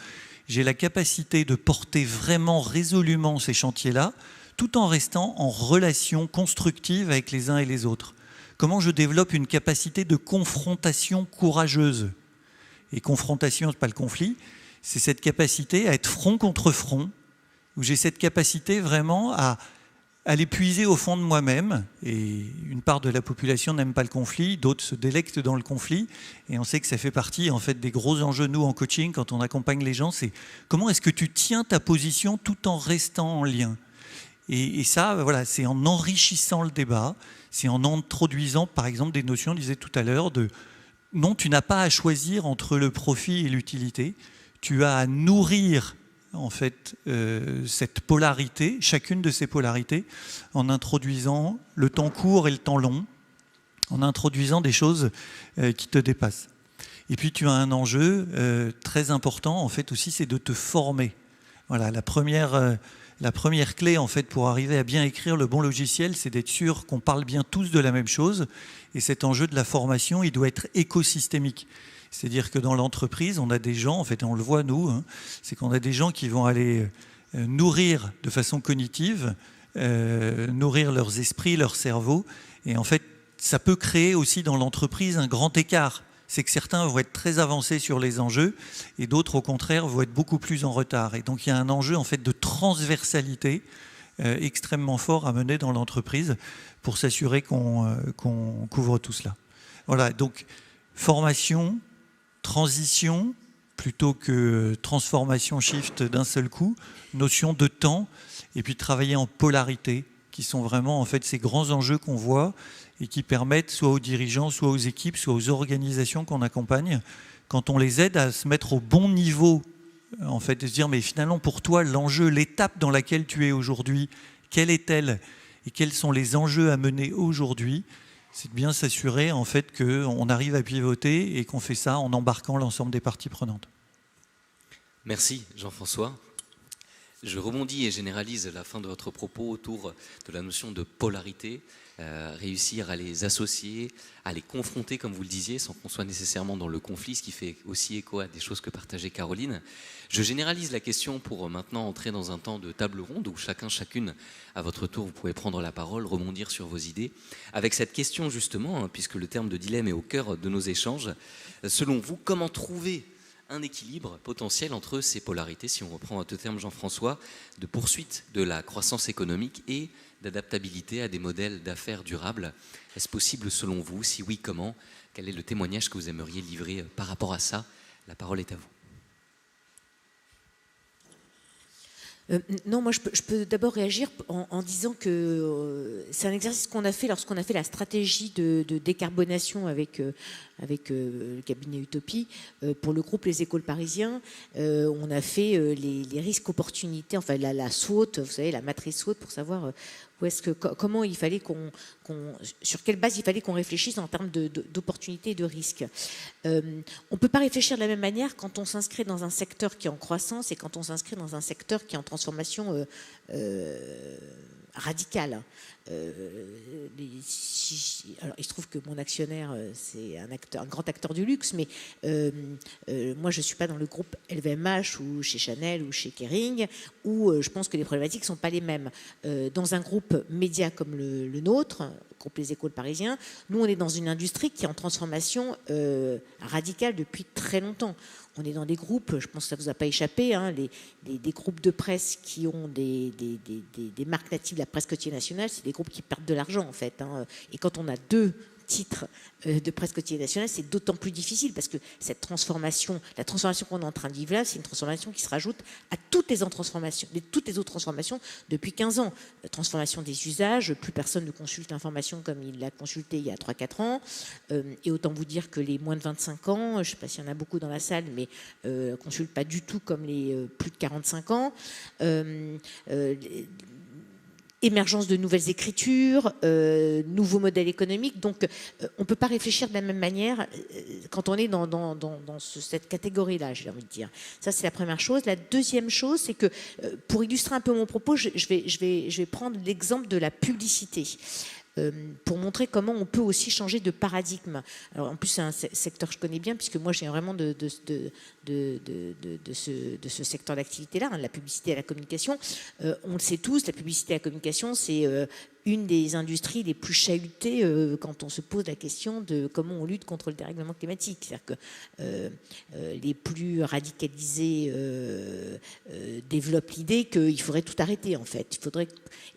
j'ai la capacité de porter vraiment résolument ces chantiers-là, tout en restant en relation constructive avec les uns et les autres. Comment je développe une capacité de confrontation courageuse. Et confrontation, ce n'est pas le conflit, c'est cette capacité à être front contre front, où j'ai cette capacité vraiment à aller puiser au fond de moi-même. Et une part de la population n'aime pas le conflit, d'autres se délectent dans le conflit. Et on sait que ça fait partie en fait, des gros enjeux, nous, en coaching, quand on accompagne les gens, c'est comment est-ce que tu tiens ta position tout en restant en lien. Et ça, voilà, c'est en enrichissant le débat, c'est en introduisant, par exemple, des notions, on disait tout à l'heure, de non, tu n'as pas à choisir entre le profit et l'utilité. Tu as à nourrir en fait cette polarité, chacune de ces polarités, en introduisant le temps court et le temps long, en introduisant des choses qui te dépassent. Et puis tu as un enjeu très important en fait aussi, c'est de te former. Voilà, la première clé en fait pour arriver à bien écrire le bon logiciel, c'est d'être sûr qu'on parle bien tous de la même chose. Et cet enjeu de la formation, il doit être écosystémique. C'est-à-dire que dans l'entreprise, on a des gens, en fait, on le voit nous, hein, c'est qu'on a des gens qui vont aller nourrir de façon cognitive, nourrir leurs esprits, leur cerveau. Et en fait, ça peut créer aussi dans l'entreprise un grand écart. C'est que certains vont être très avancés sur les enjeux et d'autres, au contraire, vont être beaucoup plus en retard. Et donc, il y a un enjeu en fait de transversalité extrêmement fort à mener dans l'entreprise pour s'assurer qu'on couvre tout cela. Voilà, donc formation, transition, plutôt que transformation, shift d'un seul coup, notion de temps, et puis travailler en polarité, qui sont vraiment en fait ces grands enjeux qu'on voit et qui permettent soit aux dirigeants, soit aux équipes, soit aux organisations qu'on accompagne, quand on les aide à se mettre au bon niveau, en fait, de se dire mais finalement pour toi l'enjeu, l'étape dans laquelle tu es aujourd'hui, quelle est-elle et quels sont les enjeux à mener aujourd'hui, c'est de bien s'assurer en fait qu'on arrive à pivoter et qu'on fait ça en embarquant l'ensemble des parties prenantes. Merci Jean-François. Je rebondis et généralise la fin de votre propos autour de la notion de polarité, réussir à les associer, à les confronter, comme vous le disiez, sans qu'on soit nécessairement dans le conflit, ce qui fait aussi écho à des choses que partageait Caroline. Je généralise la question pour maintenant entrer dans un temps de table ronde où chacune, à votre tour, vous pouvez prendre la parole, rebondir sur vos idées. Avec cette question justement, hein, puisque le terme de dilemme est au cœur de nos échanges, selon vous, comment trouver un équilibre potentiel entre ces polarités, si on reprend votre terme Jean-François, de poursuite de la croissance économique et d'adaptabilité à des modèles d'affaires durables. Est-ce possible selon vous? Si oui, comment? Quel est le témoignage que vous aimeriez livrer par rapport à ça? La parole est à vous. Non, moi je peux d'abord réagir en disant que c'est un exercice qu'on a fait lorsqu'on a fait la stratégie de décarbonation avec le cabinet Utopie pour le groupe Les Écoles Parisiens. On a fait les risques opportunités, enfin la SWOT, vous savez, la matrice SWOT, pour savoir comment il fallait sur quelle base il fallait qu'on réfléchisse en termes d'opportunités et de risques. On ne peut pas réfléchir de la même manière quand on s'inscrit dans un secteur qui est en croissance et quand on s'inscrit dans un secteur qui est en transformation radicale. Alors, il se trouve que mon actionnaire, c'est un grand acteur du luxe, mais moi, je ne suis pas dans le groupe LVMH ou chez Chanel ou chez Kering, où je pense que les problématiques ne sont pas les mêmes. Dans un groupe média comme le nôtre, groupe Les Écoles Parisiens, nous, on est dans une industrie qui est en transformation radicale depuis très longtemps. On est dans des groupes, je pense que ça ne vous a pas échappé, hein, des groupes de presse qui ont des marques natives de la presse quotidienne nationale, c'est des groupes qui perdent de l'argent en fait. Hein. Et quand on a deux titres de presse quotidienne nationale, c'est d'autant plus difficile parce que la transformation qu'on est en train de vivre là, c'est une transformation qui se rajoute à toutes les autres transformations depuis 15 ans. Transformation des usages, plus personne ne consulte l'information comme il l'a consulté il y a 3-4 ans. Et autant vous dire que les moins de 25 ans, je ne sais pas s'il y en a beaucoup dans la salle, mais ne consultent pas du tout comme les plus de 45 ans. Émergence de nouvelles écritures, nouveaux modèles économiques. Donc, on ne peut pas réfléchir de la même manière quand on est dans cette catégorie-là, j'ai envie de dire. Ça, c'est la première chose. La deuxième chose, c'est que, pour illustrer un peu mon propos, je vais prendre l'exemple de la publicité. Pour montrer comment on peut aussi changer de paradigme. Alors, en plus, c'est un secteur que je connais bien, puisque moi, j'ai vraiment de ce secteur d'activité-là, hein, la publicité et la communication. On le sait tous, la publicité et la communication, c'est une des industries les plus chahutées quand on se pose la question de comment on lutte contre le dérèglement climatique. C'est-à-dire que les plus radicalisés développent l'idée qu'il faudrait tout arrêter, en fait.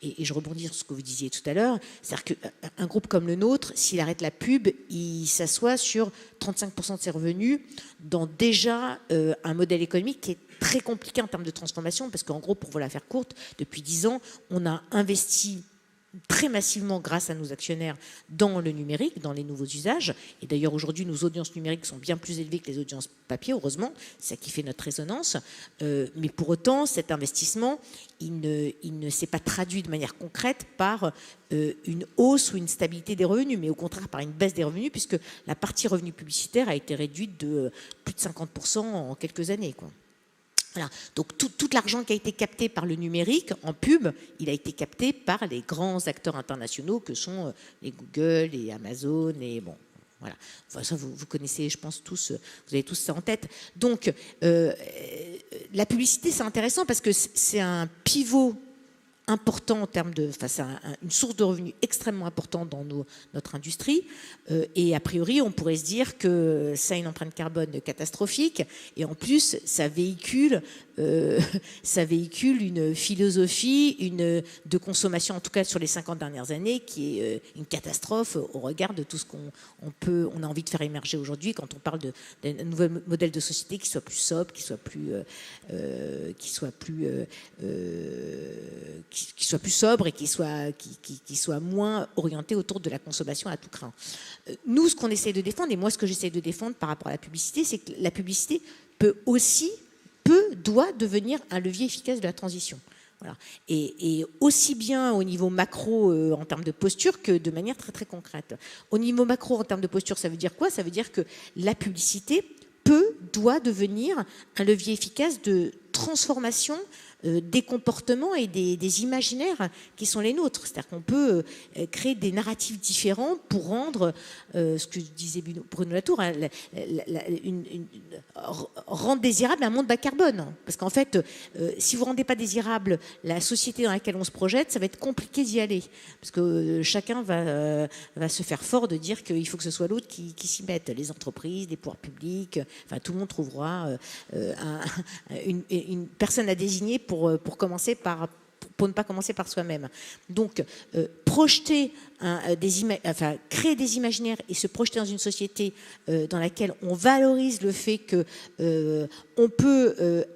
Et je rebondis sur ce que vous disiez tout à l'heure, c'est-à-dire qu'un groupe comme le nôtre, s'il arrête la pub, il s'assoit sur 35% de ses revenus dans déjà un modèle économique qui est très compliqué en termes de transformation, parce qu'en gros, pour vous la faire courte, depuis 10 ans, on a investi très massivement grâce à nos actionnaires dans le numérique, dans les nouveaux usages. Et d'ailleurs, aujourd'hui, nos audiences numériques sont bien plus élevées que les audiences papier, heureusement. C'est ça qui fait notre résonance. Mais pour autant, cet investissement, il ne s'est pas traduit de manière concrète par une hausse ou une stabilité des revenus, mais au contraire par une baisse des revenus, puisque la partie revenus publicitaires a été réduite de plus de 50% en quelques années, quoi. Voilà. Donc tout l'argent qui a été capté par le numérique en pub, il a été capté par les grands acteurs internationaux que sont les Google et Amazon et bon. Voilà. Enfin, ça, vous connaissez, je pense, tous, vous avez tous ça en tête. Donc, la publicité, c'est intéressant parce que c'est un pivot important en termes de, enfin, c'est une source de revenus extrêmement importante dans notre industrie. Et a priori, on pourrait se dire que ça a une empreinte carbone catastrophique. Et en plus, ça véhicule une philosophie de consommation, en tout cas sur les 50 dernières années, qui est une catastrophe au regard de tout ce on a envie de faire émerger aujourd'hui quand on parle d'un nouvel modèle de société qui soit plus sobre, qui soit plus sobre et qui soit moins orienté autour de la consommation à tout craint. Nous, ce qu'on essaie de défendre, et moi ce que j'essaie de défendre par rapport à la publicité, c'est que la publicité doit devenir un levier efficace de la transition. Voilà. Et aussi bien au niveau macro en termes de posture que de manière très très concrète. Au niveau macro en termes de posture, ça veut dire quoi? Ça veut dire que la publicité doit devenir un levier efficace de transformation des comportements et des imaginaires qui sont les nôtres. C'est-à-dire qu'on peut créer des narratifs différents pour rendre, ce que disait Bruno Latour, hein, rendre désirable un monde bas carbone. Parce qu'en fait, si vous ne rendez pas désirable la société dans laquelle on se projette, ça va être compliqué d'y aller. Parce que chacun va se faire fort de dire qu'il faut que ce soit l'autre qui s'y mette. Les entreprises, les pouvoirs publics, enfin, tout le monde trouvera une personne à désigner pour ne pas commencer par soi-même. Donc, créer des imaginaires et se projeter dans une société dans laquelle on valorise le fait que on peut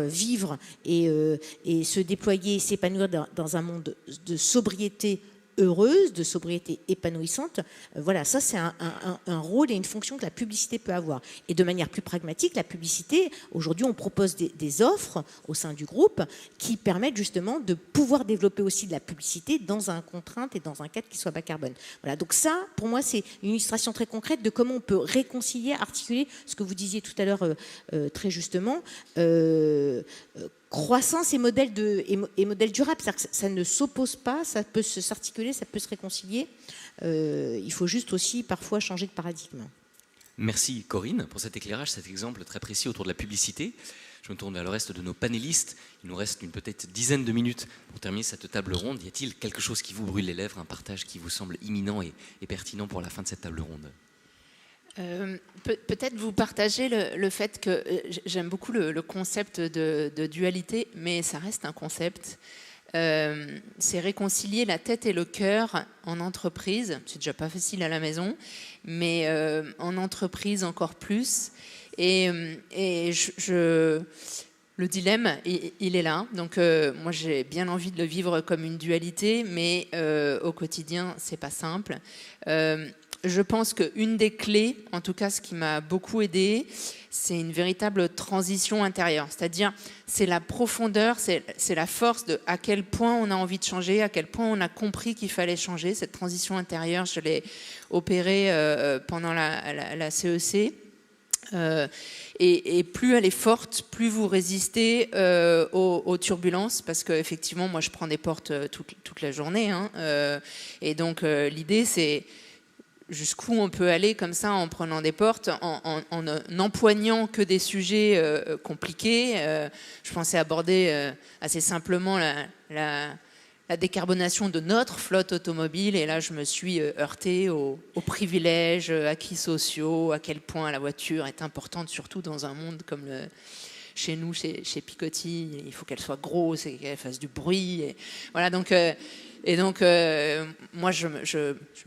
vivre et se déployer, s'épanouir dans un monde de sobriété heureuse, de sobriété épanouissante. Voilà, ça c'est un rôle et une fonction que la publicité peut avoir. Et de manière plus pragmatique, la publicité, aujourd'hui on propose des offres au sein du groupe qui permettent justement de pouvoir développer aussi de la publicité dans un contrainte et dans un cadre qui soit bas carbone. Voilà, donc ça pour moi c'est une illustration très concrète de comment on peut réconcilier, articuler ce que vous disiez tout à l'heure très justement, croissance et modèle durable, c'est-à-dire que ça ne s'oppose pas, ça peut s'articuler, ça peut se réconcilier. Il faut juste aussi parfois changer de paradigme. Merci Corinne pour cet éclairage, cet exemple très précis autour de la publicité. Je me tourne vers le reste de nos panélistes. Il nous reste une peut-être dizaine de minutes pour terminer cette table ronde. Y a-t-il quelque chose qui vous brûle les lèvres, un partage qui vous semble imminent et pertinent pour la fin de cette table ronde ? Peut-être vous partagez le fait que j'aime beaucoup le concept de dualité, mais ça reste un concept. C'est réconcilier la tête et le cœur en entreprise. C'est déjà pas facile à la maison, mais en entreprise encore plus. Et le dilemme, il est là. Donc moi, j'ai bien envie de le vivre comme une dualité, mais au quotidien, c'est pas simple. Je pense qu'une des clés, en tout cas ce qui m'a beaucoup aidé, c'est une véritable transition intérieure. C'est-à-dire, c'est la profondeur, c'est la force de à quel point on a envie de changer, à quel point on a compris qu'il fallait changer. Cette transition intérieure, je l'ai opérée pendant la CEC. Et plus elle est forte, plus vous résistez aux turbulences, parce qu'effectivement, moi je prends des portes toute la journée. Et donc l'idée c'est jusqu'où on peut aller comme ça en prenant des portes, en n'empoignant que des sujets compliqués. Je pensais aborder assez simplement la décarbonation de notre flotte automobile, et là je me suis heurtée aux privilèges, acquis sociaux, à quel point la voiture est importante, surtout dans un monde comme chez nous, chez Picoty. Il faut qu'elle soit grosse et qu'elle fasse du bruit. Et voilà, donc moi, je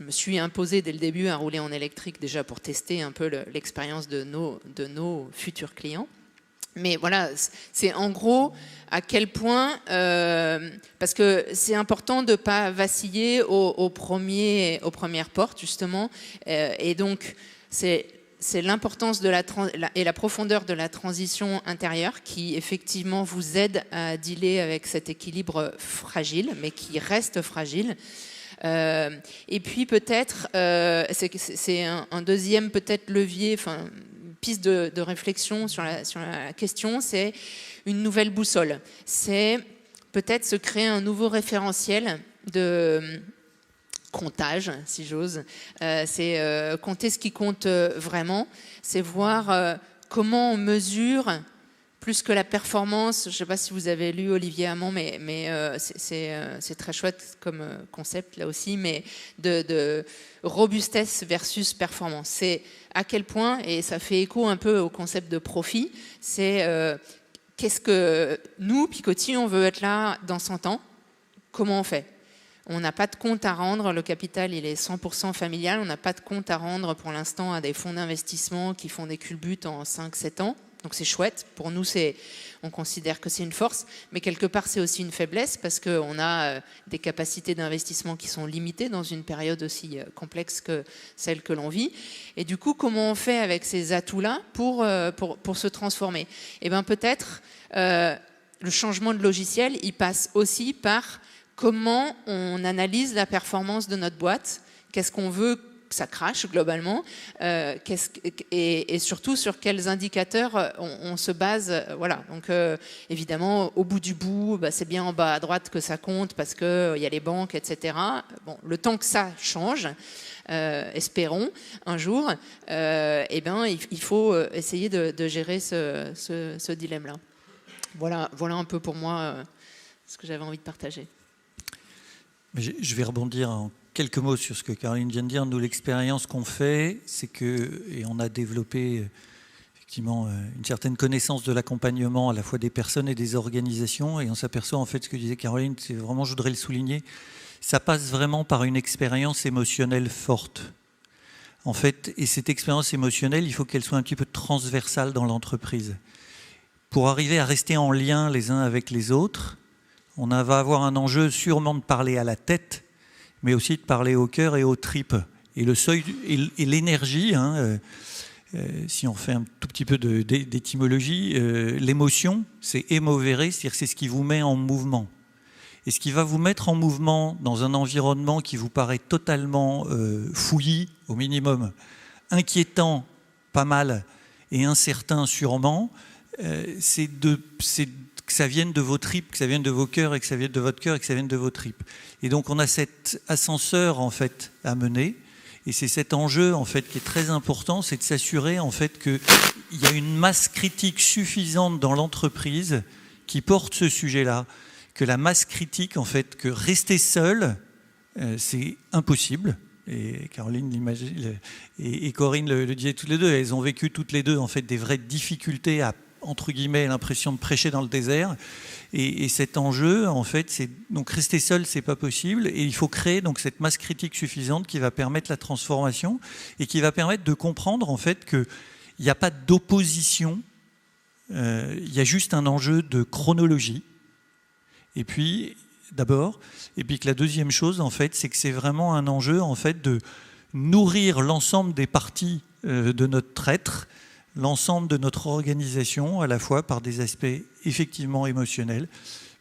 me suis imposée dès le début à rouler en électrique déjà pour tester un peu l'expérience de nos futurs clients. Mais voilà, c'est en gros à quel point, parce que c'est important de ne pas vaciller aux premières portes, justement. Et donc, c'est l'importance et la profondeur de la transition intérieure qui, effectivement, vous aide à dealer avec cet équilibre fragile, mais qui reste fragile. Et puis, peut-être, c'est un deuxième peut-être levier, enfin, piste de réflexion sur la question, c'est une nouvelle boussole. C'est peut-être se créer un nouveau référentiel de comptage, si j'ose. C'est compter ce qui compte vraiment. C'est voir comment on mesure, plus que la performance. Je ne sais pas si vous avez lu Olivier Hamon, mais c'est très chouette comme concept là aussi, mais de robustesse versus performance. C'est à quel point, et ça fait écho un peu au concept de profit, c'est qu'est-ce que nous, Picoty, on veut être là dans 100 ans, comment on fait ? On n'a pas de compte à rendre, le capital il est 100% familial, on n'a pas de compte à rendre pour l'instant à des fonds d'investissement qui font des culbutes en 5-7 ans. Donc c'est chouette, pour nous on considère que c'est une force, mais quelque part c'est aussi une faiblesse parce qu'on a des capacités d'investissement qui sont limitées dans une période aussi complexe que celle que l'on vit. Et du coup, comment on fait avec ces atouts-là pour se transformer ? Eh bien peut-être le changement de logiciel, il passe aussi par comment on analyse la performance de notre boîte, qu'est-ce qu'on veut que ça crache globalement, et surtout sur quels indicateurs on se base. Voilà. Donc évidemment, au bout du bout, c'est bien en bas à droite que ça compte parce qu'il y a les banques, etc. Bon, le temps que ça change, espérons un jour, il faut essayer de gérer ce dilemme-là. Voilà un peu pour moi ce que j'avais envie de partager. Mais je vais rebondir en quelques mots sur ce que Caroline vient de dire. Nous, l'expérience qu'on fait, c'est que, et on a développé effectivement une certaine connaissance de l'accompagnement à la fois des personnes et des organisations, et on s'aperçoit en fait ce que disait Caroline, c'est vraiment, je voudrais le souligner, ça passe vraiment par une expérience émotionnelle forte. En fait, et cette expérience émotionnelle, il faut qu'elle soit un petit peu transversale dans l'entreprise. Pour arriver à rester en lien les uns avec les autres, on va avoir un enjeu sûrement de parler à la tête, mais aussi de parler au cœur et aux tripes. Et le seuil et l'énergie, si on fait un tout petit peu d'étymologie, l'émotion, c'est émovere, c'est-à-dire c'est ce qui vous met en mouvement. Et ce qui va vous mettre en mouvement dans un environnement qui vous paraît totalement fouillis, au minimum, inquiétant, pas mal, et incertain sûrement, c'est que ça vienne de vos tripes, que ça vienne de vos cœurs, et que ça vienne de votre cœur, et que ça vienne de vos tripes. Et donc on a cet ascenseur en fait à mener, et c'est cet enjeu en fait qui est très important, c'est de s'assurer en fait qu'il y a une masse critique suffisante dans l'entreprise qui porte ce sujet-là, que la masse critique en fait, que rester seul, c'est impossible. Et Caroline et Corinne le disaient toutes les deux, elles ont vécu toutes les deux en fait des vraies difficultés à, entre guillemets, l'impression de prêcher dans le désert. Et cet enjeu, en fait, c'est donc rester seul, c'est pas possible. Et il faut créer donc cette masse critique suffisante qui va permettre la transformation et qui va permettre de comprendre en fait qu'il n'y a pas d'opposition, il y a juste un enjeu de chronologie. Et puis, d'abord, et puis que la deuxième chose, en fait, c'est que c'est vraiment un enjeu, en fait, de nourrir l'ensemble des parties de notre être, l'ensemble de notre organisation, à la fois par des aspects effectivement émotionnels,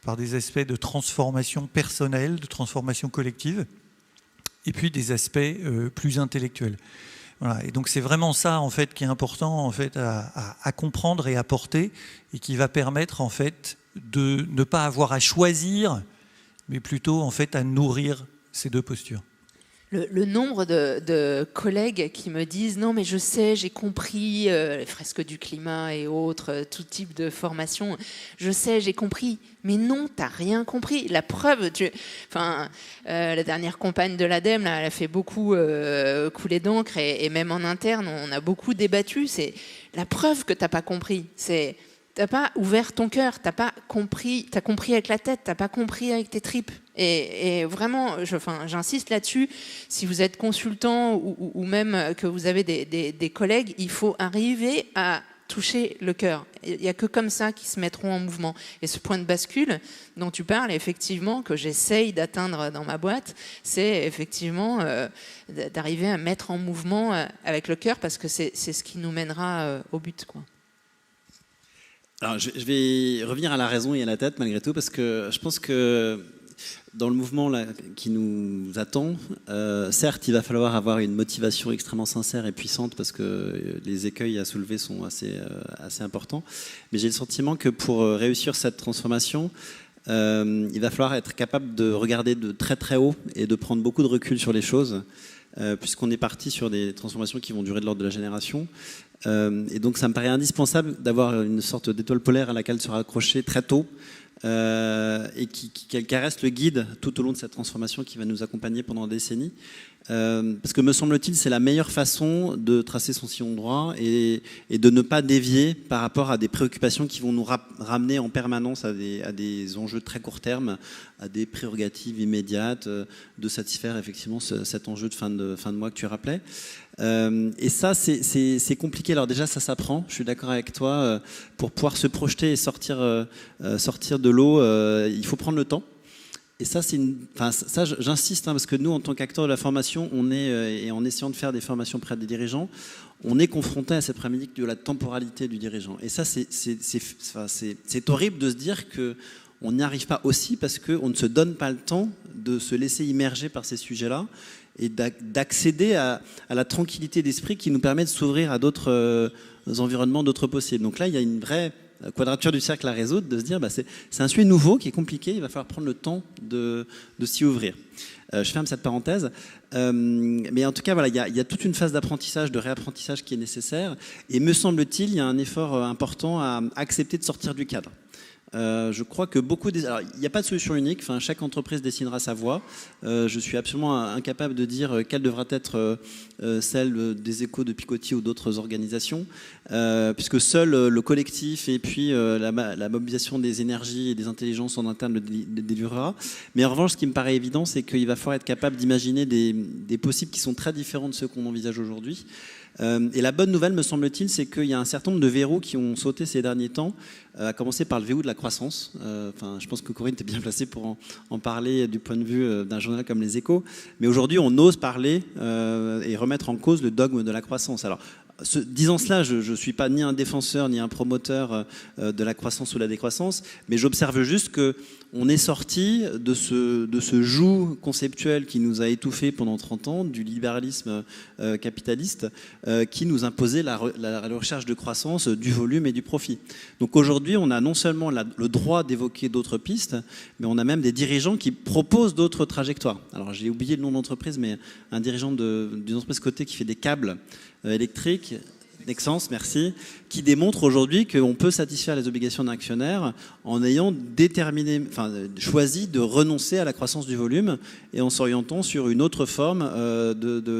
par des aspects de transformation personnelle, de transformation collective, et puis des aspects plus intellectuels. Voilà. Et donc c'est vraiment ça en fait qui est important en fait à comprendre et à porter, et qui va permettre en fait de ne pas avoir à choisir, mais plutôt en fait à nourrir ces deux postures. Le nombre de collègues qui me disent « Non, mais je sais, j'ai compris les fresques du climat et autres, tout type de formation. Je sais, j'ai compris. » Mais non, t'as rien compris. La preuve, la dernière compagne de l'ADEME, là, elle a fait beaucoup couler d'encre et même en interne, on a beaucoup débattu. C'est la preuve que t'as pas compris. C'est t'as pas ouvert ton cœur, t'as compris avec la tête, t'as pas compris avec tes tripes. Et vraiment, j'insiste là-dessus, si vous êtes consultant ou même que vous avez des collègues, il faut arriver à toucher le cœur. Il n'y a que comme ça qu'ils se mettront en mouvement. Et ce point de bascule dont tu parles, effectivement, que j'essaye d'atteindre dans ma boîte, c'est effectivement d'arriver à mettre en mouvement avec le cœur, parce que c'est ce qui nous mènera au but, quoi. Alors, je vais revenir à la raison et à la tête, malgré tout, parce que je pense que dans le mouvement là, qui nous attend, certes, il va falloir avoir une motivation extrêmement sincère et puissante, parce que les écueils à soulever sont assez importants. Mais j'ai le sentiment que pour réussir cette transformation, il va falloir être capable de regarder de très très haut et de prendre beaucoup de recul sur les choses, puisqu'on est parti sur des transformations qui vont durer de l'ordre de la génération. Et donc ça me paraît indispensable d'avoir une sorte d'étoile polaire à laquelle se raccrocher très tôt, et qu'elle reste le guide tout au long de cette transformation qui va nous accompagner pendant des décennies. Parce que me semble-t-il, c'est la meilleure façon de tracer son sillon droit et de ne pas dévier par rapport à des préoccupations qui vont nous ramener en permanence à des enjeux très court terme, à des prérogatives immédiates, de satisfaire effectivement cet enjeu de fin de mois que tu rappelais. Et ça, c'est compliqué. Alors déjà, ça s'apprend, je suis d'accord avec toi. Pour pouvoir se projeter et sortir de l'eau, il faut prendre le temps. Et ça, ça j'insiste, parce que nous, en tant qu'acteurs de la formation, et en essayant de faire des formations près des dirigeants, on est confronté à cette problématique de la temporalité du dirigeant. Et ça, c'est horrible de se dire qu'on n'y arrive pas aussi parce qu'on ne se donne pas le temps de se laisser immerger par ces sujets-là et d'accéder à la tranquillité d'esprit qui nous permet de s'ouvrir à d'autres environnements, d'autres possibles. Donc là, il y a une vraie quadrature du cercle à résoudre, de se dire c'est un sujet nouveau qui est compliqué, il va falloir prendre le temps de s'y ouvrir. Je ferme cette parenthèse, mais en tout cas voilà, il y a toute une phase d'apprentissage, de réapprentissage qui est nécessaire, et me semble-t-il, il y a un effort important à accepter de sortir du cadre. Je crois que alors, il n'y a pas de solution unique. Enfin, chaque entreprise dessinera sa voie. Je suis absolument incapable de dire quelle devra être celle des Échos, de Picoty ou d'autres organisations, puisque seul le collectif et puis la mobilisation des énergies et des intelligences en interne le délivrera. Mais en revanche, ce qui me paraît évident, c'est qu'il va falloir être capable d'imaginer des possibles qui sont très différents de ceux qu'on envisage aujourd'hui. Et la bonne nouvelle, me semble-t-il, c'est qu'il y a un certain nombre de verrous qui ont sauté ces derniers temps, à commencer par le verrou de la croissance. Je pense que Corinne était bien placée pour en parler du point de vue d'un journal comme Les Échos. Mais aujourd'hui, on ose parler et remettre en cause le dogme de la croissance. Alors, disant cela, je ne suis pas ni un défenseur ni un promoteur de la croissance ou la décroissance, mais j'observe juste qu'on est sorti de ce joug conceptuel qui nous a étouffés pendant 30 ans, du libéralisme capitaliste, qui nous imposait la recherche de croissance, du volume et du profit. Donc aujourd'hui, on a non seulement le droit d'évoquer d'autres pistes, mais on a même des dirigeants qui proposent d'autres trajectoires. Alors j'ai oublié le nom d'entreprise, mais un dirigeant d'une entreprise cotée qui fait des câbles électriques, Nexans, merci, qui démontre aujourd'hui qu'on peut satisfaire les obligations d'un actionnaire en ayant choisi de renoncer à la croissance du volume et en s'orientant sur une autre forme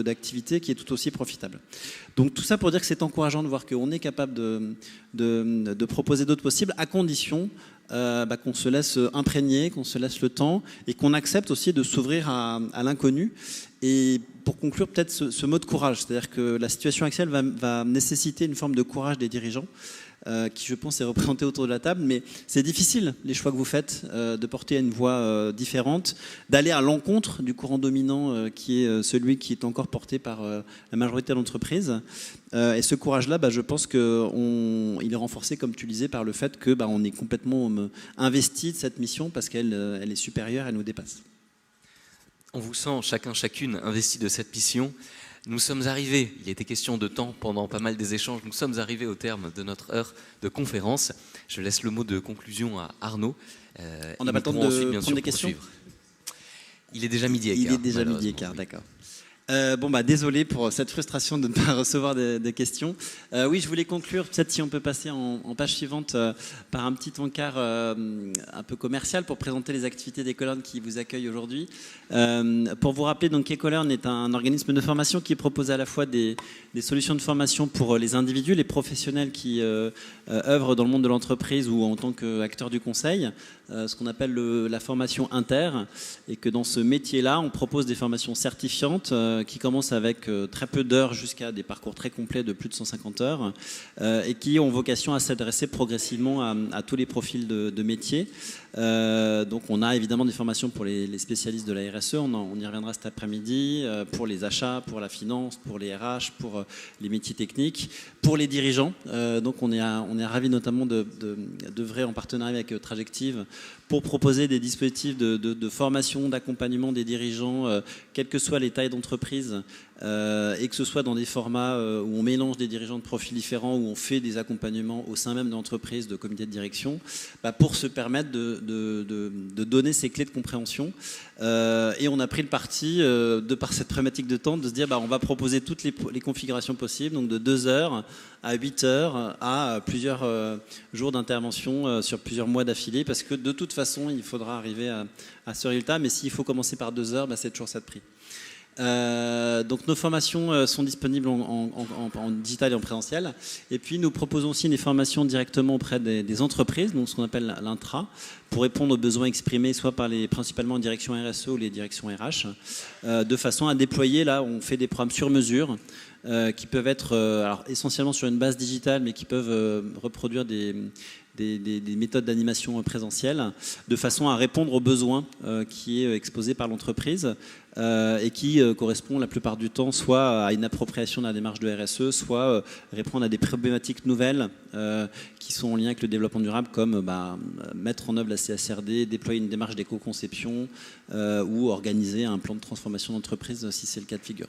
d'activité qui est tout aussi profitable. Donc tout ça pour dire que c'est encourageant de voir qu'on est capable de proposer d'autres possibles, à condition qu'on se laisse imprégner, qu'on se laisse le temps et qu'on accepte aussi de s'ouvrir à l'inconnu. Et pour conclure, peut-être ce mot de courage, c'est-à-dire que la situation actuelle va nécessiter une forme de courage des dirigeants, qui je pense est représenté autour de la table, mais c'est difficile les choix que vous faites, de porter une voix différente, d'aller à l'encontre du courant dominant qui est celui qui est encore porté par la majorité de l'entreprise. Et ce courage-là, je pense qu'il est renforcé, comme tu le disais, par le fait que on est complètement investi de cette mission parce qu'elle est supérieure, elle nous dépasse. On vous sent chacune investi de cette mission. Nous sommes arrivés, il était question de temps pendant pas mal des échanges, nous sommes arrivés au terme de notre heure de conférence. Je laisse le mot de conclusion à Arnaud. On n'a pas le temps de prendre des questions. Il est déjà midi et quart. Il est déjà midi et quart, d'accord. Désolé pour cette frustration de ne pas recevoir des questions. Oui, je voulais conclure, peut-être si on peut passer en page suivante, par un petit encart un peu commercial pour présenter les activités d'Ecolearn qui vous accueillent aujourd'hui. Pour vous rappeler, donc Ecolearn est un organisme de formation qui propose à la fois des solutions de formation pour les individus, les professionnels qui œuvrent dans le monde de l'entreprise ou en tant qu'acteurs du conseil, ce qu'on appelle la formation inter, et que dans ce métier-là, on propose des formations certifiantes qui commencent avec très peu d'heures jusqu'à des parcours très complets de plus de 150 heures et qui ont vocation à s'adresser progressivement à tous les profils de métiers. Donc on a évidemment des formations pour les spécialistes de la RSE, on y reviendra cet après-midi, pour les achats, pour la finance, pour les RH, pour les métiers techniques, pour les dirigeants. Donc on est ravis notamment d'œuvrer en partenariat avec Trajective pour proposer des dispositifs de formation, d'accompagnement des dirigeants, quelles que soient les tailles d'entreprise, et que ce soit dans des formats où on mélange des dirigeants de profils différents, où on fait des accompagnements au sein même d'entreprises, de comités de direction, pour se permettre de donner ces clés de compréhension. Et on a pris le parti, de par cette problématique de temps, de se dire on va proposer toutes les configurations possibles, donc de 2 heures à 8 heures à plusieurs jours d'intervention sur plusieurs mois d'affilée, parce que de toute façon, il faudra arriver à ce résultat, mais s'il faut commencer par 2 heures, c'est toujours ça de prix. Donc nos formations sont disponibles en digital et en présentiel. Et puis nous proposons aussi des formations directement auprès des entreprises, donc ce qu'on appelle l'intra, pour répondre aux besoins exprimés soit par principalement les directions RSE ou les directions RH, de façon à déployer, là on fait des programmes sur mesure, qui peuvent être alors, essentiellement sur une base digitale, mais qui peuvent reproduire des méthodes d'animation présentielle, de façon à répondre aux besoins qui est exposé par l'entreprise et qui correspond la plupart du temps soit à une appropriation de la démarche de RSE, soit répondre à des problématiques nouvelles qui sont en lien avec le développement durable, comme mettre en œuvre la CSRD, déployer une démarche d'éco-conception ou organiser un plan de transformation d'entreprise si c'est le cas de figure.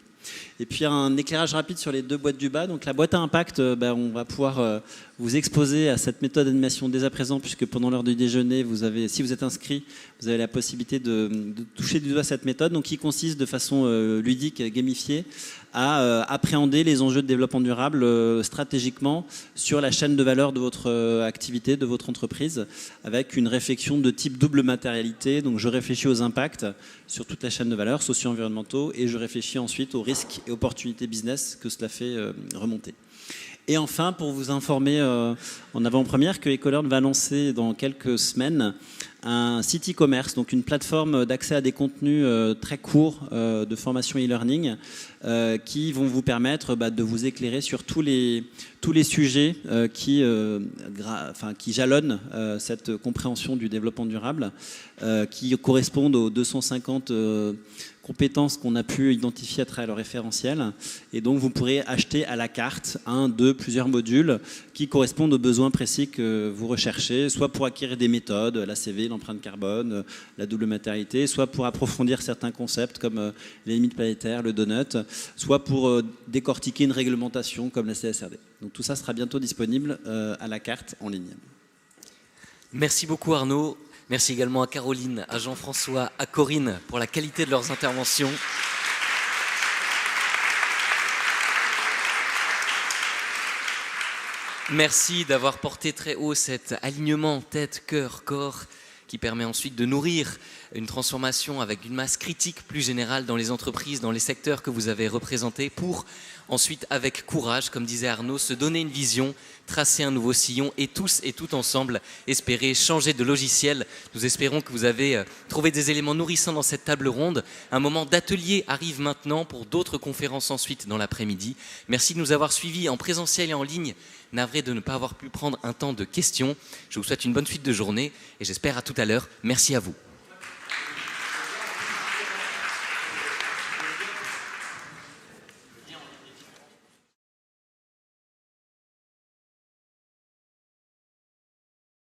Et puis un éclairage rapide sur les 2 boîtes du bas. Donc la boîte à impact, on va pouvoir vous exposer à cette méthode d'animation dès à présent, puisque pendant l'heure du déjeuner, si vous êtes inscrit, vous avez la possibilité de toucher du doigt cette méthode, donc qui consiste de façon ludique, gamifiée, à appréhender les enjeux de développement durable stratégiquement sur la chaîne de valeur de votre activité, de votre entreprise, avec une réflexion de type double matérialité. Donc je réfléchis aux impacts sur toute la chaîne de valeur socio-environnementaux et je réfléchis ensuite aux risques et opportunités business que cela fait remonter. Et enfin, pour vous informer en avant-première, que Ecolearn va lancer dans quelques semaines un site e-commerce, donc une plateforme d'accès à des contenus très courts de formation e-learning qui vont vous permettre de vous éclairer sur tous les sujets qui jalonnent cette compréhension du développement durable, qui correspondent aux 250 compétences qu'on a pu identifier à travers le référentiel. Et donc vous pourrez acheter à la carte 1, 2, plusieurs modules qui correspondent aux besoins précis que vous recherchez, soit pour acquérir des méthodes, la CV, l'empreinte carbone, la double matérialité, soit pour approfondir certains concepts comme les limites planétaires, le donut, soit pour décortiquer une réglementation comme la CSRD. Donc tout ça sera bientôt disponible à la carte en ligne. Merci beaucoup Arnaud. Merci également à Caroline, à Jean-François, à Corinne pour la qualité de leurs interventions. Merci d'avoir porté très haut cet alignement tête, cœur, corps qui permet ensuite de nourrir une transformation avec une masse critique plus générale dans les entreprises, dans les secteurs que vous avez représentés pour ensuite, avec courage, comme disait Arnaud, se donner une vision, tracer un nouveau sillon et tous et toutes ensemble espérer changer de logiciel. Nous espérons que vous avez trouvé des éléments nourrissants dans cette table ronde. Un moment d'atelier arrive maintenant pour d'autres conférences ensuite dans l'après-midi. Merci de nous avoir suivis en présentiel et en ligne. Navré de ne pas avoir pu prendre un temps de questions. Je vous souhaite une bonne suite de journée et j'espère à tout à l'heure. Merci à vous.